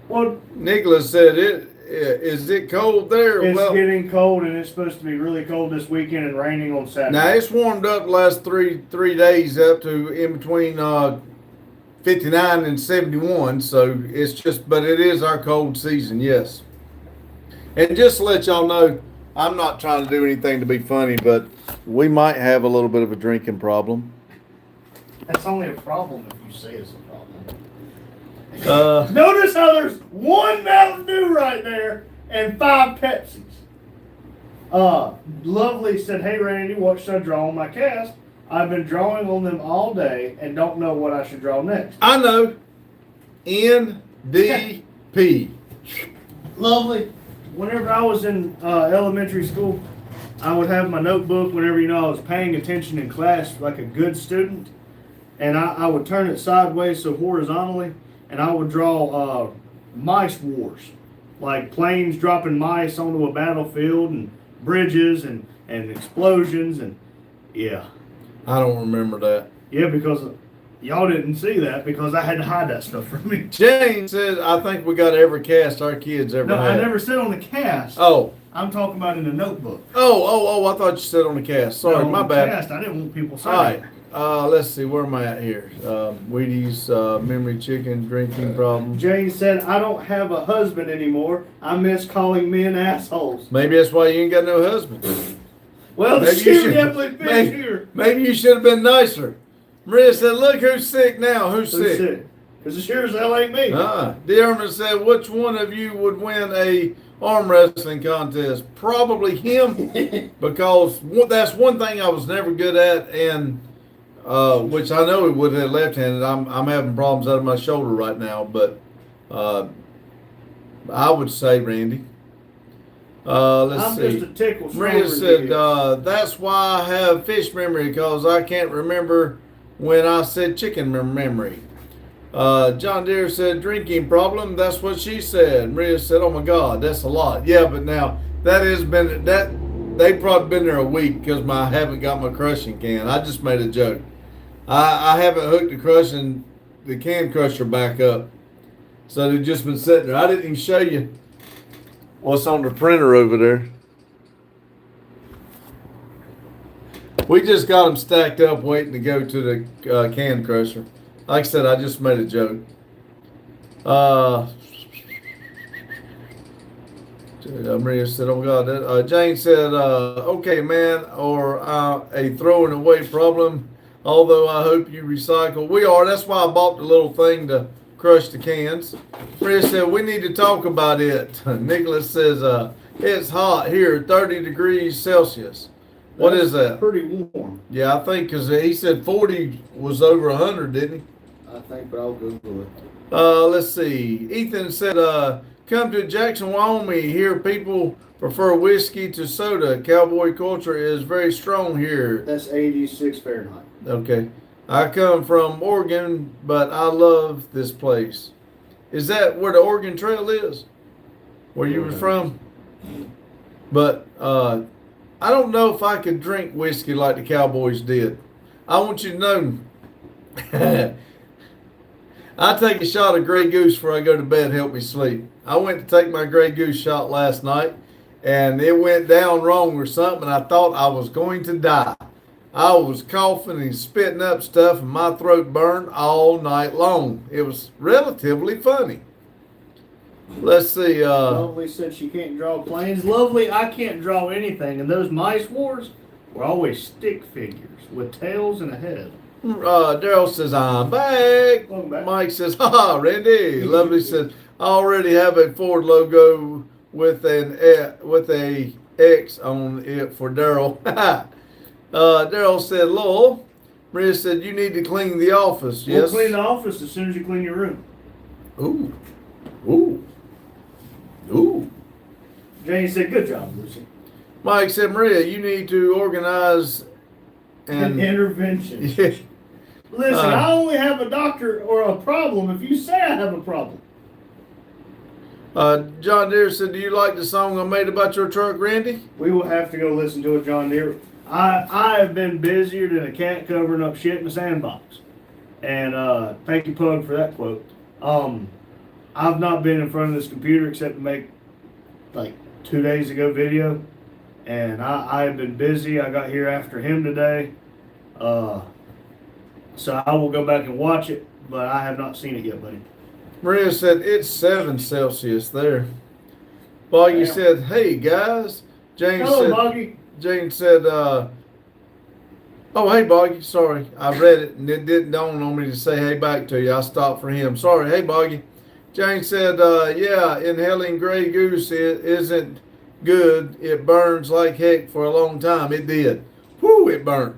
Well, Nicholas said, is it cold there? it's getting cold, and it's supposed to be really cold this weekend and raining on Saturday. Now, it's warmed up the last three days up to in between 59 and 71, so it's just, but it is our cold season, yes. And just to let y'all know, I'm not trying to do anything to be funny, but we might have a little bit of a drinking problem. That's only a problem if you say it's a problem. Notice how there's one Mountain Dew right there and 5 Pepsis. Lovely said, hey Randy, what should I draw on my cast? I've been drawing on them all day and don't know what I should draw next. I know. NDP. Lovely. Whenever I was in elementary school, I would have my notebook whenever, I was paying attention in class like a good student. And I would turn it sideways, so horizontally, and I would draw mice wars. Like planes dropping mice onto a battlefield and bridges and explosions and, yeah. I don't remember that. Yeah, because y'all didn't see that because I had to hide that stuff from me. Jane said, I think we got every cast our kids ever No, had. I never said on the cast. Oh. I'm talking about in the notebook. Oh, I thought you said on the cast. Sorry, No, my on the bad. Cast, I didn't want people saying All right. Let's see, where am I at here? Wheaties, memory chicken, drinking problem. Jane said, I don't have a husband anymore. I miss calling men assholes. Maybe that's why you ain't got no husband. Well, the Maybe you shoe should- definitely fits here. Maybe you should have been nicer. Maria said, look who's sick now. Who's Who's sick? sick? Because the sure as hell ain't me. Dearman said, which one of you would win a arm wrestling contest? Probably him, because that's one thing I was never good at, and which I know he would have left-handed. I'm having problems out of my shoulder right now, but I would say Randy. Let's I'm see. just a tickle. Maria stronger said, than you. that's why I have fish memory, because I can't remember when I said chicken memory. John Deere said, drinking problem. That's what she said. Maria said, oh my God, that's a lot. Yeah, but now they've probably been there a week because I haven't got my crushing can. I just made a joke. I haven't hooked the can crusher back up. So they've just been sitting there. I didn't even show you what's on the printer over there. We just got them stacked up waiting to go to the can crusher. Like I said, I just made a joke. Maria said, "Oh God." Jane said, "Okay, man," or a throwing away problem. Although I hope you recycle. We are. That's why I bought the little thing to crush the cans. Maria said, "We need to talk about it." Nicholas says, "It's hot here, 30 degrees Celsius." What is that? Pretty warm, Yeah, I think because he said 40 was over 100, didn't he? I think, but I'll Google it. Let's see. Ethan said, "Come to Jackson, Wyoming. Here people prefer whiskey to soda. Cowboy culture is very strong here." That's 86 Fahrenheit. Okay. "I come from Oregon, but I love this place." Is that where the Oregon Trail is? Where you were from? But I don't know if I could drink whiskey like the Cowboys did. I want you to know, I take a shot of Grey Goose before I go to bed, help me sleep. I went to take my Grey Goose shot last night, and it went down wrong or something, and I thought I was going to die. I was coughing and spitting up stuff, and my throat burned all night long. It was relatively funny. Let's see. Lovely said she can't draw planes. Lovely, I can't draw anything, and those mice wars were always stick figures with tails and a head. Daryl says, "I'm back." Welcome back. Mike says, "Ha, Randy." Lovely says, "I already have a Ford logo with a X on it for Daryl." Daryl said, "Lowell." Maria said, "You need to clean the office." We'll Yes. clean the office as soon as you clean your room. Ooh. Ooh. Ooh. Jane said, "Good job, Lucy." Mike said, "Maria, you need to organize An and intervention. yeah." Listen, I only have a doctor or a problem if you say I have a problem. John Deere said, "Do you like the song I made about your truck, Randy?" We will have to go listen to it, John Deere. I have been busier than a cat covering up shit in a sandbox. And thank you, Pug, for that quote. I've not been in front of this computer except to make like 2 days ago video. And I have been busy. I got here after him today. So I will go back and watch it, but I have not seen it yet, buddy. Maria said, "It's 7 Celsius there." Boggy Damn. said, "Hey guys." Jane Hello, said, Boggy. Jane said, "Oh, hey Boggy, sorry. I read it and it didn't dawn on me to say hey back to you. I stopped for him. Sorry, hey Boggy." Jane said, "Yeah, inhaling Grey Goose isn't good. It burns like heck for a long time." It did. Whoo, it burned.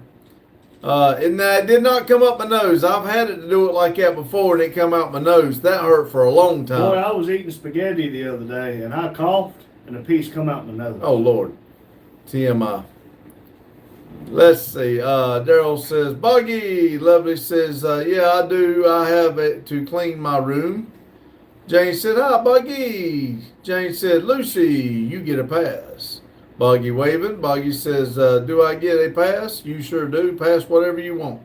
And that did not come up my nose. I've had it to do it like that before, and it come out my nose. That hurt for a long time. Boy, I was eating spaghetti the other day, and I coughed, and a piece come out my nose. Oh Lord, TMI. Let's see. Daryl says, "Buggy." Lovely says, "Yeah, I do. I have it to clean my room." Jane said, "Hi, Buggy." Jane said, "Lucy, you get a pass." Buggy waving. Buggy says, "Do I get a pass?" "You sure do. Pass whatever you want."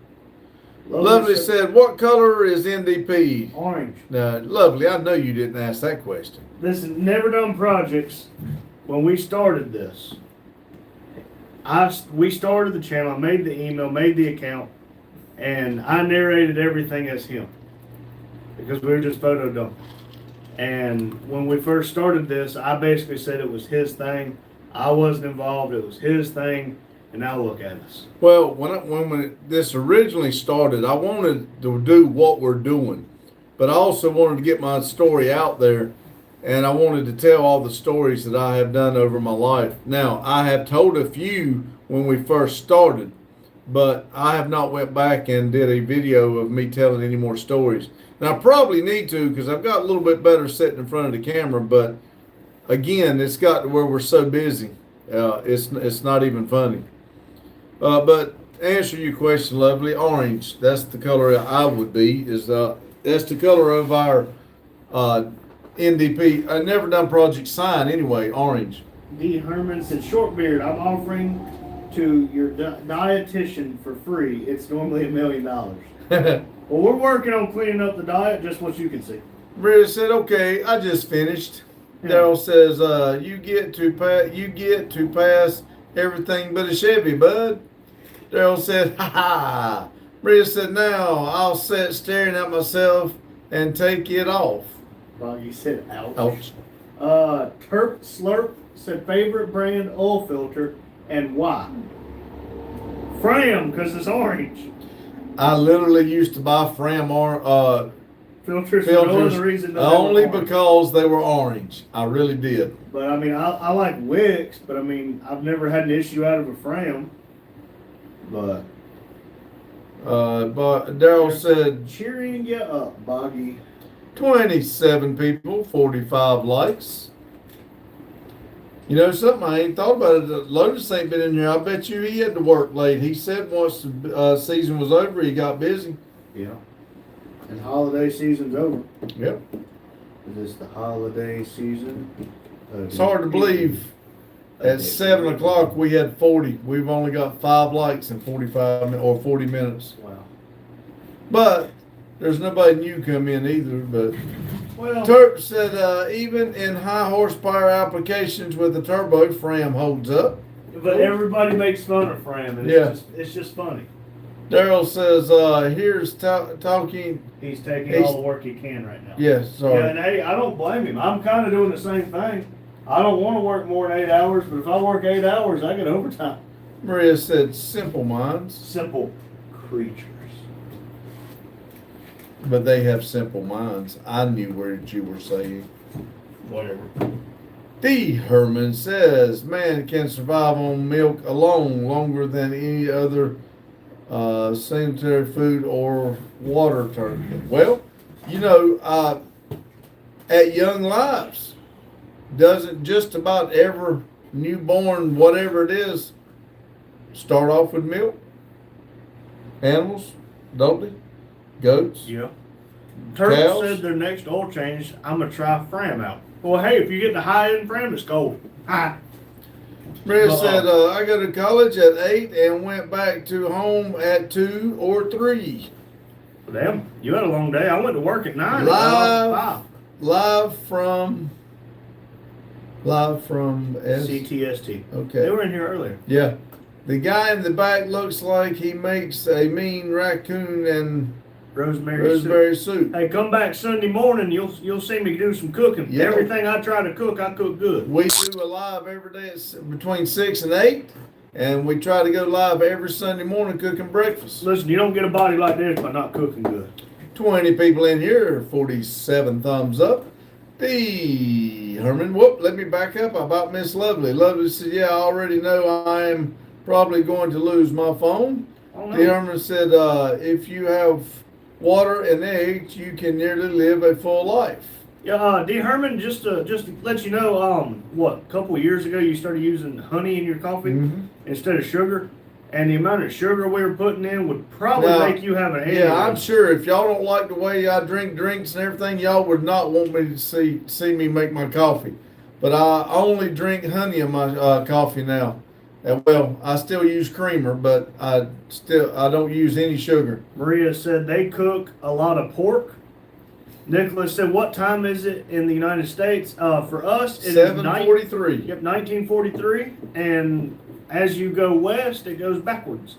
Lovely said, "What color is NDP?" Orange. Now, Lovely, I know you didn't ask that question. Listen, Never Done Projects, when we started this, we started the channel, I made the email, made the account, and I narrated everything as him. Because we were just photo dumping. And when we first started this, I basically said it was his thing. I wasn't involved, it was his thing, and now look at us. Well, when this originally started, I wanted to do what we're doing, but I also wanted to get my story out there, and I wanted to tell all the stories that I have done over my life. Now, I have told a few when we first started, but I have not went back and did a video of me telling any more stories. And I probably need to because I've got a little bit better sitting in front of the camera, but again, it's got to where we're so busy. It's not even funny. But answer your question, Lovely. Orange. That's the color I would be. That's the color of our NDP. Never Done Project sign anyway. Orange. D. Herman said, "Shortbeard, I'm offering to your dietitian for free. It's normally $1 million. Well, we're working on cleaning up the diet, just what you can see. Maria said, "Okay, I just finished." Daryl says, "You get to pass everything but a Chevy, bud." Daryl said, "Ha ha, Maria said, now I'll sit staring at myself and take it off. Boggy said, ouch. Ouch. Terp Slurp said favorite brand oil filter and why? Fram, because it's orange. I literally used to buy Fram Filters for no filters other reason than only they were orange. because they were orange. I really did. But I mean, I like Wicks, but I mean, I've never had an issue out of a Fram. But But Daryl said cheering you up, Boggy. 27 people, 45 likes. You know something, I ain't thought about it. Lotus ain't been in here. I bet you he had to work late. He said once the season was over, he got busy. Yeah. And holiday season's over. Yep. Is this the holiday season? It's hard to believe. At 7 o'clock, we had 40. We've only got 5 likes in 45 or 40 minutes. Wow. But there's nobody new come in either. But Well, Turp said even in high horsepower applications with the turbo, Fram holds up. But everybody makes fun of Fram, and Yeah. it's just funny. Daryl says here's talking. He's taking He's- all the work he can right now. Yes, sorry. Yeah, and hey, I don't blame him. I'm kind of doing the same thing. I don't want to work more than 8 hours, but if I work 8 hours, I get overtime. Maria said simple minds, Simple creatures. but they have simple minds. I knew what you were saying. Whatever. D. Herman says, man can survive on milk alone longer than any other sanitary food or water tournament. Well, you know, at Young Lives, doesn't just about every newborn, whatever it is, start off with milk? Animals, don't they? Goats? Yeah. Turk Cows? said their next oil change, I'm going to try Fram out. Well, hey, if you get the high-end Fram, it's gold. Hi. Maria said, I go to college at 8 and went back to home at 2 or 3. Damn, you had a long day. I went to work at 9. Live. Live from S. CTST. Okay. They were in here earlier. Yeah. The guy in the back looks like he makes a mean raccoon and rosemary soup. Hey, come back Sunday morning. You'll see me do some cooking. Yeah. Everything I try to cook, I cook good. We do a live every day between 6 and 8, and we try to go live every Sunday morning cooking breakfast. Listen, you don't get a body like this by not cooking good. 20 people in here, 47 thumbs up. D. Herman, whoop, let me back up about Miss Lovely. Lovely said, yeah, I already know I'm probably going to lose my phone. Oh, D. no. Herman said, if you have water and eggs, you can nearly live a full life. Yeah, D. Herman, just to let you know, a couple of years ago, you started using honey in your coffee instead of sugar, and the amount of sugar we were putting in would probably Now, make you have an Yeah, I'm aneurysm. sure if y'all don't like the way I drink drinks and everything, y'all would not want me to see me make my coffee. But I only drink honey in my coffee now. And well, I still use creamer, but I don't use any sugar. Maria said they cook a lot of pork. Nicholas said, what time is it in the United States? For us, it is 7:43. Yep, 1943. And as you go west, it goes backwards.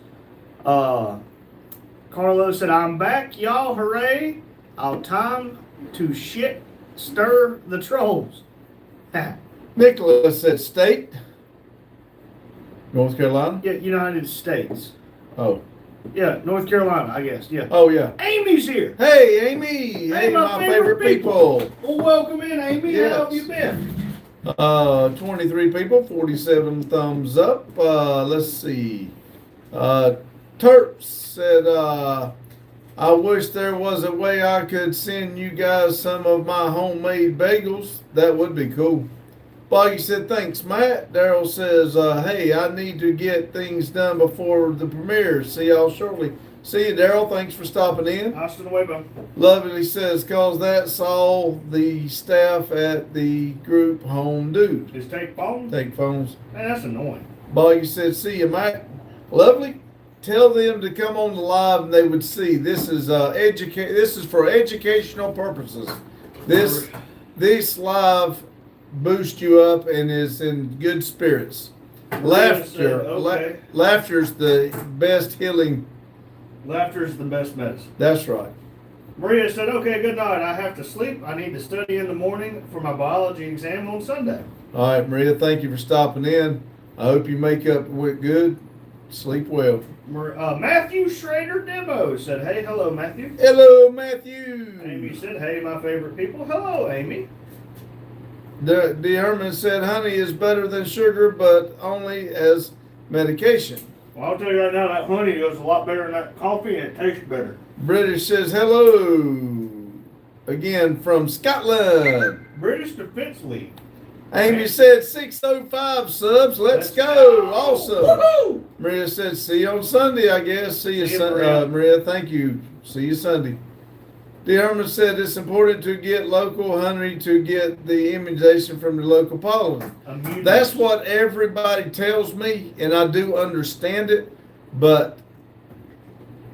Carlos said, I'm back, y'all. Hooray. Our time to shit stir the trolls. Nicholas said state. North Carolina? Yeah, United States. Oh. Yeah, North Carolina, I guess. Yeah. Oh, yeah. Amy's here. Hey, Amy. Hey, my favorite people. Well, welcome in, Amy. Yes. How have you been? 23 people, 47 thumbs up. Let's see. Terps said, I wish there was a way I could send you guys some of my homemade bagels. That would be cool. Boggy said, thanks, Matt. Daryl says, hey, I need to get things done before the premiere. See y'all shortly. See you, Daryl. Thanks for stopping in. Hasta luego. Lovely says, cause that's all the staff at the group home do. Just take phones? Take phones. Man, that's annoying. Boggy said, see you, Matt. Lovely. Tell them to come on the live and they would see. This is this is for educational purposes. This live boosts you up and is in good spirits. Laughter, Okay. laughter's the best healing Laughter is the best medicine. That's right. Maria said, okay, good night. I have to sleep. I need to study in the morning for my biology exam on Sunday. All right, Maria, thank you for stopping in. I hope you make up with good. Sleep well. Matthew Schrader Demo said, hey, hello, Matthew. Hello, Matthew. Amy said, hey, my favorite people. Hello, Amy. D. Herman said honey is better than sugar, but only as medication. Well, I'll tell you right now, that honey goes a lot better than that coffee, and it tastes better. British says hello. Again from Scotland. British Defense League. Amy said 605 subs. Let's go. Awesome. Woohoo! Maria said, see you on Sunday, I guess. See you, See you, Sunday. Maria. Maria, thank you. See you Sunday. D. Herman said it's important to get local honey to get the immunization from the local pollen. That's what everybody tells me, and I do understand it. But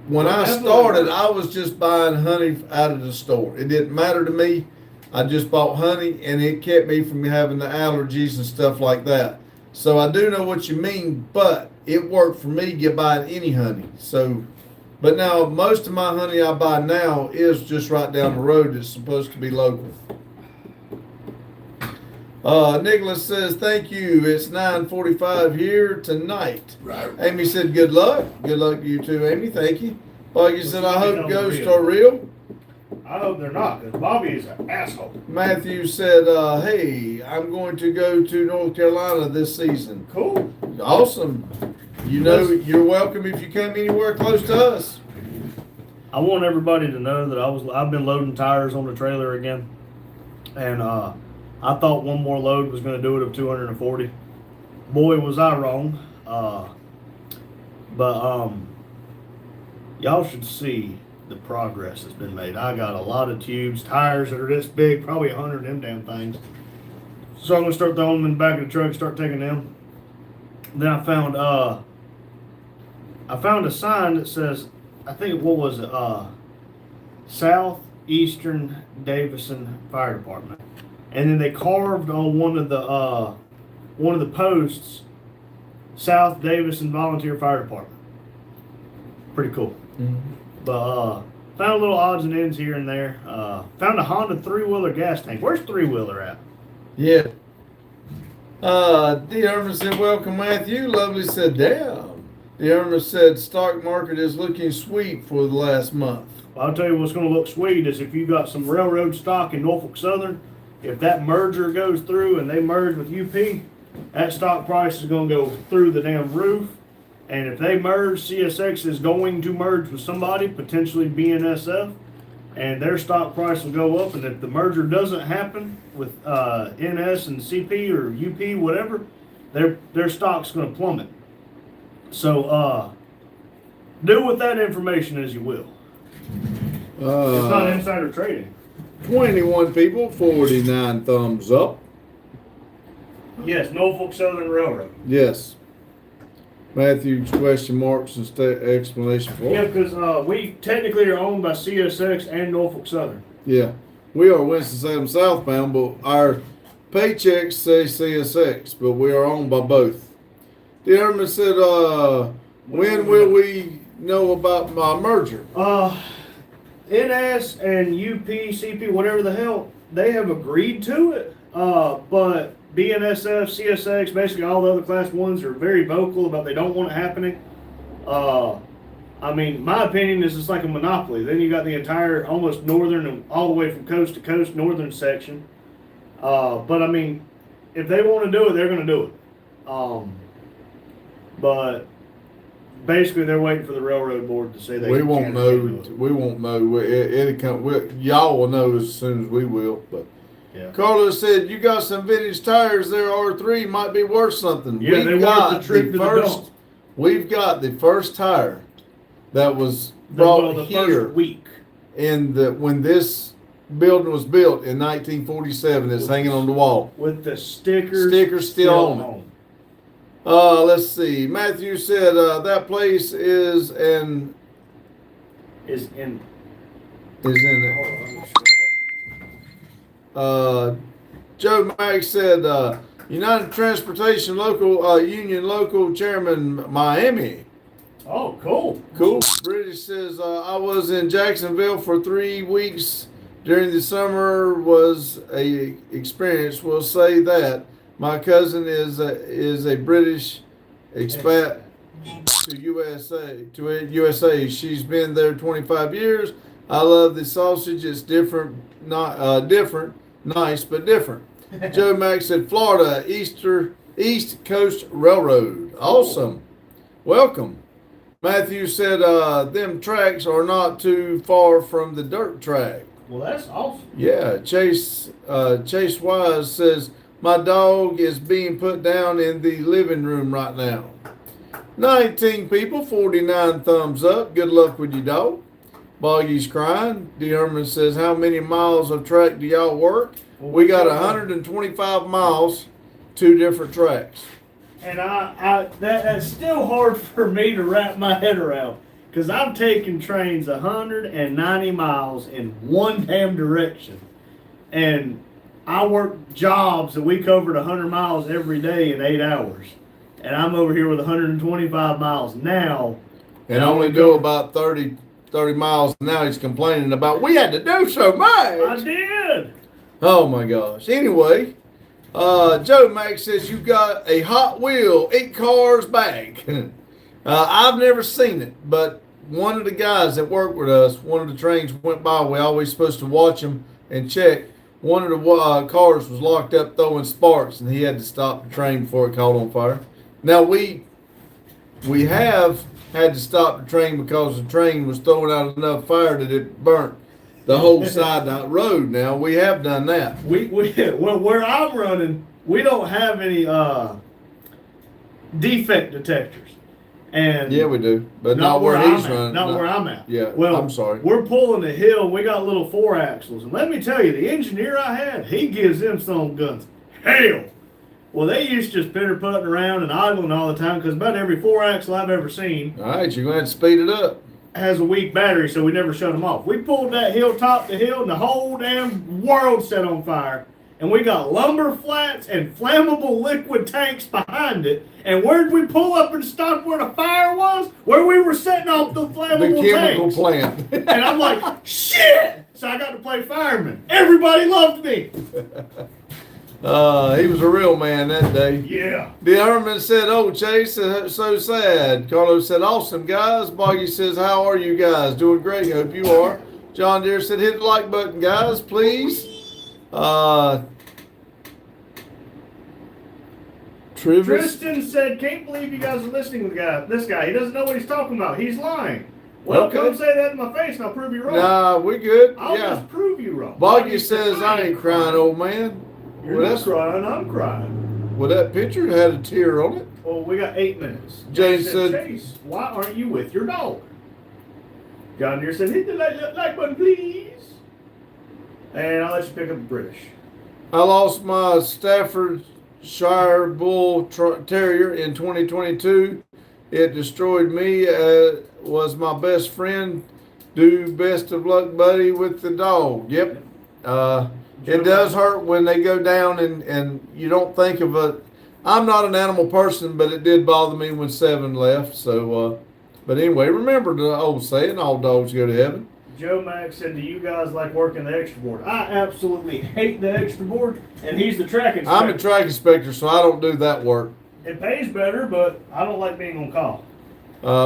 when I started, I was just buying honey out of the store. It didn't matter to me. I just bought honey, and it kept me from having the allergies and stuff like that. So I do know what you mean, but it worked for me get buying any honey. So, but now most of my honey I buy now is just right down the road. It's supposed to be local. Nicholas says, thank you. It's 9:45 here tonight. Right. Amy said, good luck. Good luck to you too, Amy. Thank you. Boggy said, I hope ghosts are real. I hope they're not, because Bobby is an asshole. Matthew said, hey, I'm going to go to North Carolina this season. Cool. Awesome. You know, you're welcome if you come anywhere close to us. I want everybody to know that I've been loading tires on the trailer again, and I thought one more load was going to do it of 240. Boy, was I wrong. But y'all should see the progress that's been made. I got a lot of tubes, tires that are this big, probably 100 of them damn things. So I'm gonna start throwing them in the back of the truck and start taking them. Then I found a sign that says, I think what was it? Southeastern Davison Fire Department. And then they carved on one of the posts, South Davison Volunteer Fire Department. Pretty cool. Mm-hmm. But found a little odds and ends here and there. Found a Honda 3-wheeler gas tank. Where's 3-wheeler at? Yeah. D. Herman said, welcome, Matthew. Lovely said, damn. D. Herman said, stock market is looking sweet for the last month. Well, I'll tell you what's going to look sweet is if you got some railroad stock in Norfolk Southern, if that merger goes through and they merge with UP, that stock price is going to go through the damn roof. And if they merge, CSX is going to merge with somebody, potentially BNSF, and their stock price will go up. And if the merger doesn't happen with NS and CP or UP, whatever, their stock's going to plummet. So do with that information as you will. It's not insider trading. 21 people, 49 thumbs up. Yes, Norfolk Southern Railroad. Yes. Matthew's question marks and explanation for Yeah, it. because we technically are owned by CSX and Norfolk Southern. Yeah. We are Winston-Salem southbound, but our paychecks say CSX, but we are owned by both. The Herman said, when will we know about my merger? NS and UP, CP, whatever the hell, they have agreed to it. But BNSF, CSX, basically all the other class ones are very vocal about they don't want it happening. I mean, my opinion is it's like a monopoly. Then you got the entire almost northern and all the way from coast to coast northern section. But I mean, if they want to do it, they're going to do it. But basically, they're waiting for the railroad board to say they. We won't know. do it. We won't know. It'll come. Y'all will know as soon as we will. But Yeah. Carlos said, "You got some vintage tires there. R3 might be worth something." Yeah, they worth the trip to the dump. We've got the first tire that was Well, brought the here first week. when this building was built in 1947. It's hanging on the wall. With the stickers. Stickers still on it. Let's see. Matthew said that place is in In. it. Joe Mack said United Transportation local union local chairman Miami. Oh, cool. Cool. British says, I was in Jacksonville for 3 weeks during the summer. Was a experience. We'll say that. My cousin is a British expat to USA. She's been there 25 years. I love the sausage. It's different, nice, but different. Joe Max said, Florida, East Coast Railroad. Awesome. Welcome. Matthew said, them tracks are not too far from the dirt track. Well, that's awesome. Yeah. Chase Wise says, my dog is being put down in the living room right now. 19 people, 49 thumbs up. Good luck with your dog. Boggy's crying. D. Herman says, how many miles of track do y'all work? Well, We got 125 miles, 2 different tracks. And that's still hard for me to wrap my head around. Because I'm taking trains 190 miles in one damn direction. And I work jobs that we covered 100 miles every day in 8 hours. And I'm over here with 125 miles now. And only do about 30 miles. Now he's complaining about, we had to do so much. I did. Oh my gosh. Anyway, Joe Max says you got a Hot Wheel 8 cars bag. I've never seen it, but one of the guys that worked with us, one of the trains went by. We always supposed to watch them and check. One of the cars was locked up throwing sparks, and he had to stop the train before it caught on fire. Now we have had to stop the train because the train was throwing out enough fire that it burnt the whole side of the road. Now we have done that. Well, where I'm running, we don't have any defect detectors. And Yeah, we do, but not where he's I'm running. at. Not where I'm at. Yeah, Well, I'm sorry. We're pulling a hill. We got little 4-axles, and let me tell you, the engineer I had, he gives them some guns hell. Well, they used to just pitter-putting around and idling all the time because about every 4-axle I've ever seen All right, you're going to have to speed it up. has a weak battery, so we never shut them off. We pulled that hill top to hill, and the whole damn world set on fire. And we got lumber flats and flammable liquid tanks behind it. And where'd we pull up and stop where the fire was? Where we were setting off the flammable The chemical tanks. plant. And I'm like, shit! So I got to play fireman. Everybody loved me. He was a real man that day. Yeah. The Herman said, oh, Chase, so sad. Carlos said, awesome, guys. Boggy says, how are you guys? Doing great. Hope you are. John Deere said, hit the like button, guys, please. Tristan said, can't believe you guys are listening to this guy. He doesn't know what he's talking about. He's lying. Well, Okay. come say that in my face and I'll prove you wrong. Nah, we good. I'll Yeah. just prove you wrong. Boggy says, I ain't crying, old man. You're Well, not that's crying, I'm crying. Well, that picture had a tear on it. Well, we got 8 minutes. Jane Jane said- Chase, why aren't you with your dog? John Deere said, hit the like button, please. And I'll let you pick up the British. I lost my Staffordshire Bull Terrier in 2022. It destroyed me. Was my best friend. Do best of luck, buddy, with the dog. Yep. It does hurt when they go down and you don't think of a. I'm not an animal person, but it did bother me when 7 left. So, but anyway, remember the old saying, all dogs go to heaven. Joe Max said, do you guys like working the extra board? I absolutely hate the extra board, and he's the track inspector. I'm a track inspector, so I don't do that work. It pays better, but I don't like being on call.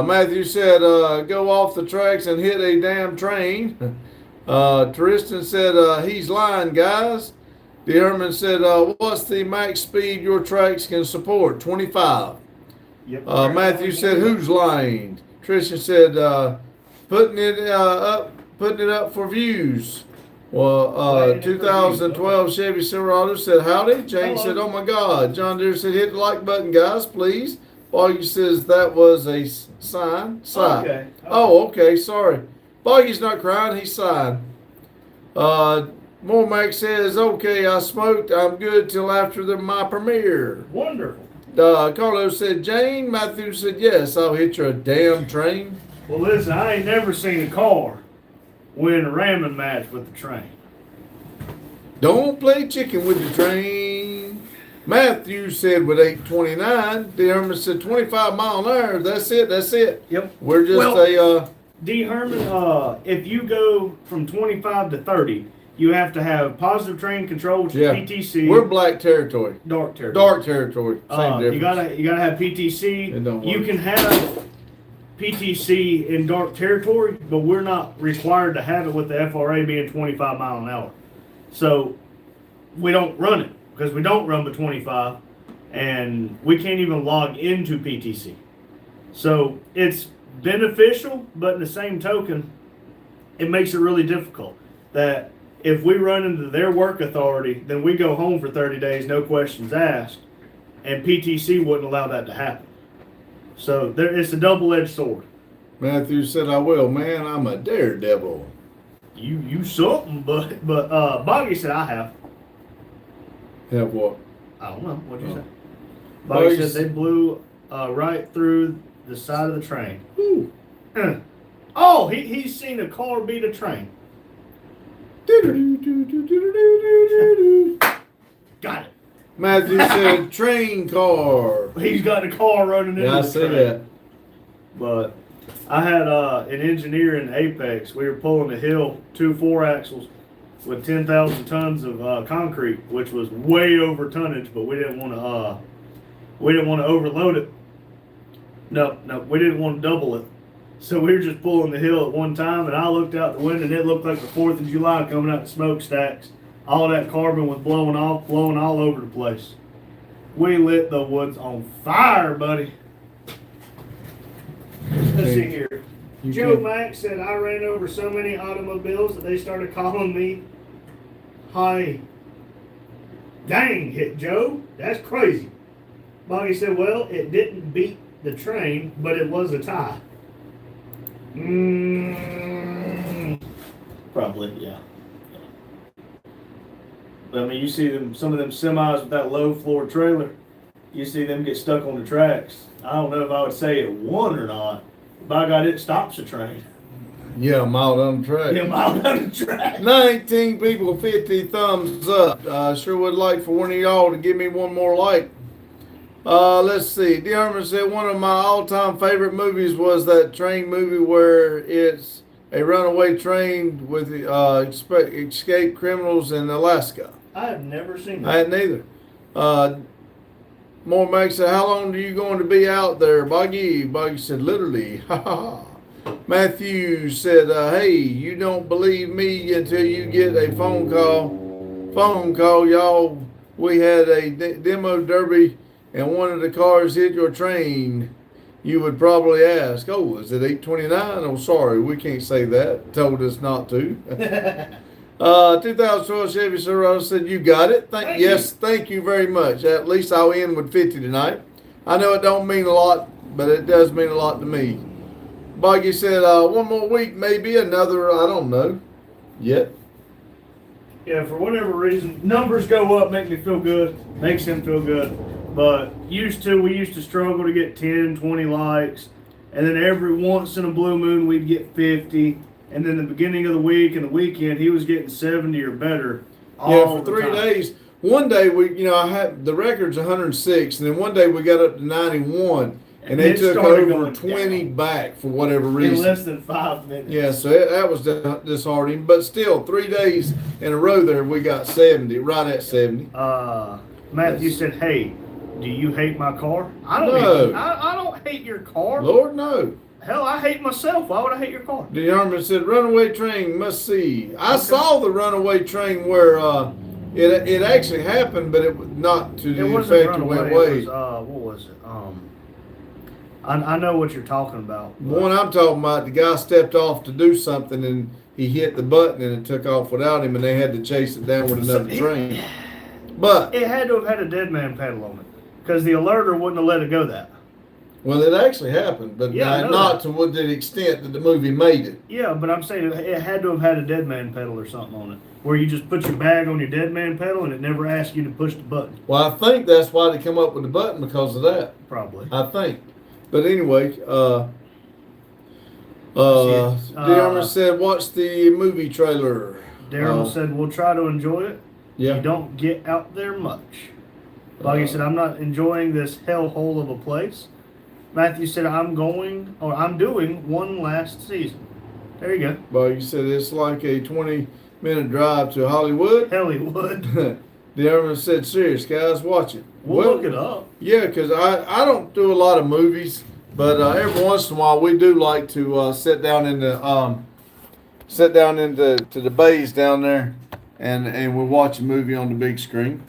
Matthew said, go off the tracks and hit a damn train. Tristan said, he's lying, guys. D. Herman said, what's the max speed your tracks can support? 25. Yep. Matthew said, who's lying? Tristan said, putting it up for views. Well, 2012 Chevy Silverado said, howdy. Jane Hello. said, oh my God. John Deere said, hit the like button, guys, please. Boggy says that was a sign. Okay. Oh, okay, sorry. Boggy's not crying, he's sighing. Mormac says, okay, I smoked. I'm good till after my premiere. Wonderful. Carlos said, Jane. Matthew said, yes, I'll hit your damn train. Well, listen, I ain't never seen a car win a ramming match with the train. Don't play chicken with the train. Matthew said with 829, D. Herman said 25 mile an hour. That's it. That's it. Yep. We're just Well, D. Herman, if you go from 25 to 30, you have to have positive train control, which Yeah. is PTC. we're black territory. dark territory. Dark territory. Same difference. You gotta have PTC. It don't You work. can have PTC in dark territory, but we're not required to have it with the FRA being 25 mile an hour. So we don't run it because we don't run the 25, and we can't even log into PTC. So it's beneficial, but in the same token, it makes it really difficult. That if we run into their work authority, then we go home for 30 days, no questions asked, and PTC wouldn't allow that to happen. So it's a double-edged sword. Matthew said, I will. Man, I'm a daredevil. You something, but Boggy said I have. Have what? I don't know. What'd you Oh. say? Boggy Boggy said they blew right through the side of the train. Oh, he's seen a car beat a train. Got it. Matthew said, train car. He's got a car running into Yeah, I the see train. that. But I had an engineer in Apex. We were pulling a hill, 2 4-axles with 10,000 tons of concrete, which was way over tonnage, but we didn't want to overload it. No, we didn't want to double it. So we were just pulling the hill at one time, and I looked out the window, and it looked like the 4th of July coming out the smokestacks. All that carbon was blowing all over the place. We lit the woods on fire, buddy. Let's see here. You Joe can- Mack said I ran over so many automobiles that they started calling me Hi. Dang, hit Joe. That's crazy. Bobby said, well, it didn't beat the train, but it was a tie. Probably, yeah. But I mean, you see them, some of them semis with that low floor trailer, you see them get stuck on the tracks. I don't know if I would say it won or not. By God, it stops the train. Yeah, mile down the track. Yeah, mile down the track. 19 people, 50 thumbs up. I sure would like for one of y'all to give me one more like. Let's see. D. Herman said one of my all-time favorite movies was that train movie where it's a runaway train with escaped criminals in Alaska. I have never seen I that. hadn't either. More Mac said, how long are you going to be out there, Buggy? Buggy said, literally. Ha ha ha. Matthew said, hey, you don't believe me until you get a phone call. Y'all, we had a demo derby and one of the cars hit your train. You would probably ask, oh, is it 829? Oh, sorry, we can't say that. Told us not to. 2012 Chevy Silverado said, you got it. Thank you very much. At least I'll end with 50 tonight. I know it don't mean a lot, but it does mean a lot to me. Buggy said, one more week, maybe another, I don't know yet. Yeah, for whatever reason, numbers go up, make me feel good, makes him feel good. But we used to struggle to get 10, 20 likes. And then every once in a blue moon, we'd get 50. And then the beginning of the week and the weekend, he was getting 70 or better. Yeah, for 3 days. One day I had the record's 106, and then one day we got up to 91, and they it took started over going 20 down. back for whatever In reason. less than 5 minutes. Yeah, so that was disheartening. But still, 3 days in a row there, we got 70, right at 70. Matthew said, hey, do you hate my car? I don't No. I don't hate your car. Lord, no. Hell, I hate myself. Why would I hate your car? The Army said, runaway train, must see. I saw the runaway train where it actually happened, but it was not to It the wasn't effect it went runaway. away. It was, what was it? I know what you're talking about. The one I'm talking about, the guy stepped off to do something and he hit the button and it took off without him and they had to chase it down with another train. But, It had to have had a dead man pedal on it because the alerter wouldn't have let it go that. well, it actually happened, but Yeah, I know not that. to the extent that the movie made it. Yeah, but I'm saying it had to have had a dead man pedal or something on it where you just put your bag on your dead man pedal and it never asked you to push the button. Well, I think that's why they come up with the button because of that. Probably. I think. But anyway, Shit. Darren said, watch the movie trailer. Daryl said, we'll try to enjoy it. Yeah. You don't get out there much. Boggy said, I'm not enjoying this hellhole of a place. Matthew said, I'm doing one last season. There you go. But you said it's like a 20-minute drive to Hollywood. Hollywood. The other said, serious, guys, watch it. We'll look it up. Yeah, because I don't do a lot of movies, but every once in a while we do like to sit down in the to the bays down there, and we watch a movie on the big screen.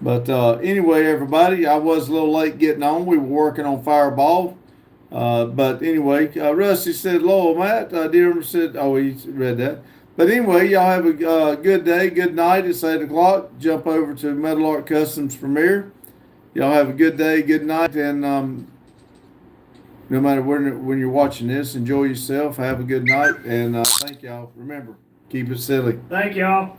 But anyway, everybody, I was a little late getting on. We were working on Fireball. But anyway, Rusty said, "Lowell, Matt." Dearman said, "Oh, he read that." But anyway, y'all have a good day, good night. It's 8 o'clock. Jump over to Metal Art Customs Premiere. Y'all have a good day, good night, and no matter when you're watching this, enjoy yourself. Have a good night, and thank y'all. Remember, keep it silly. Thank y'all.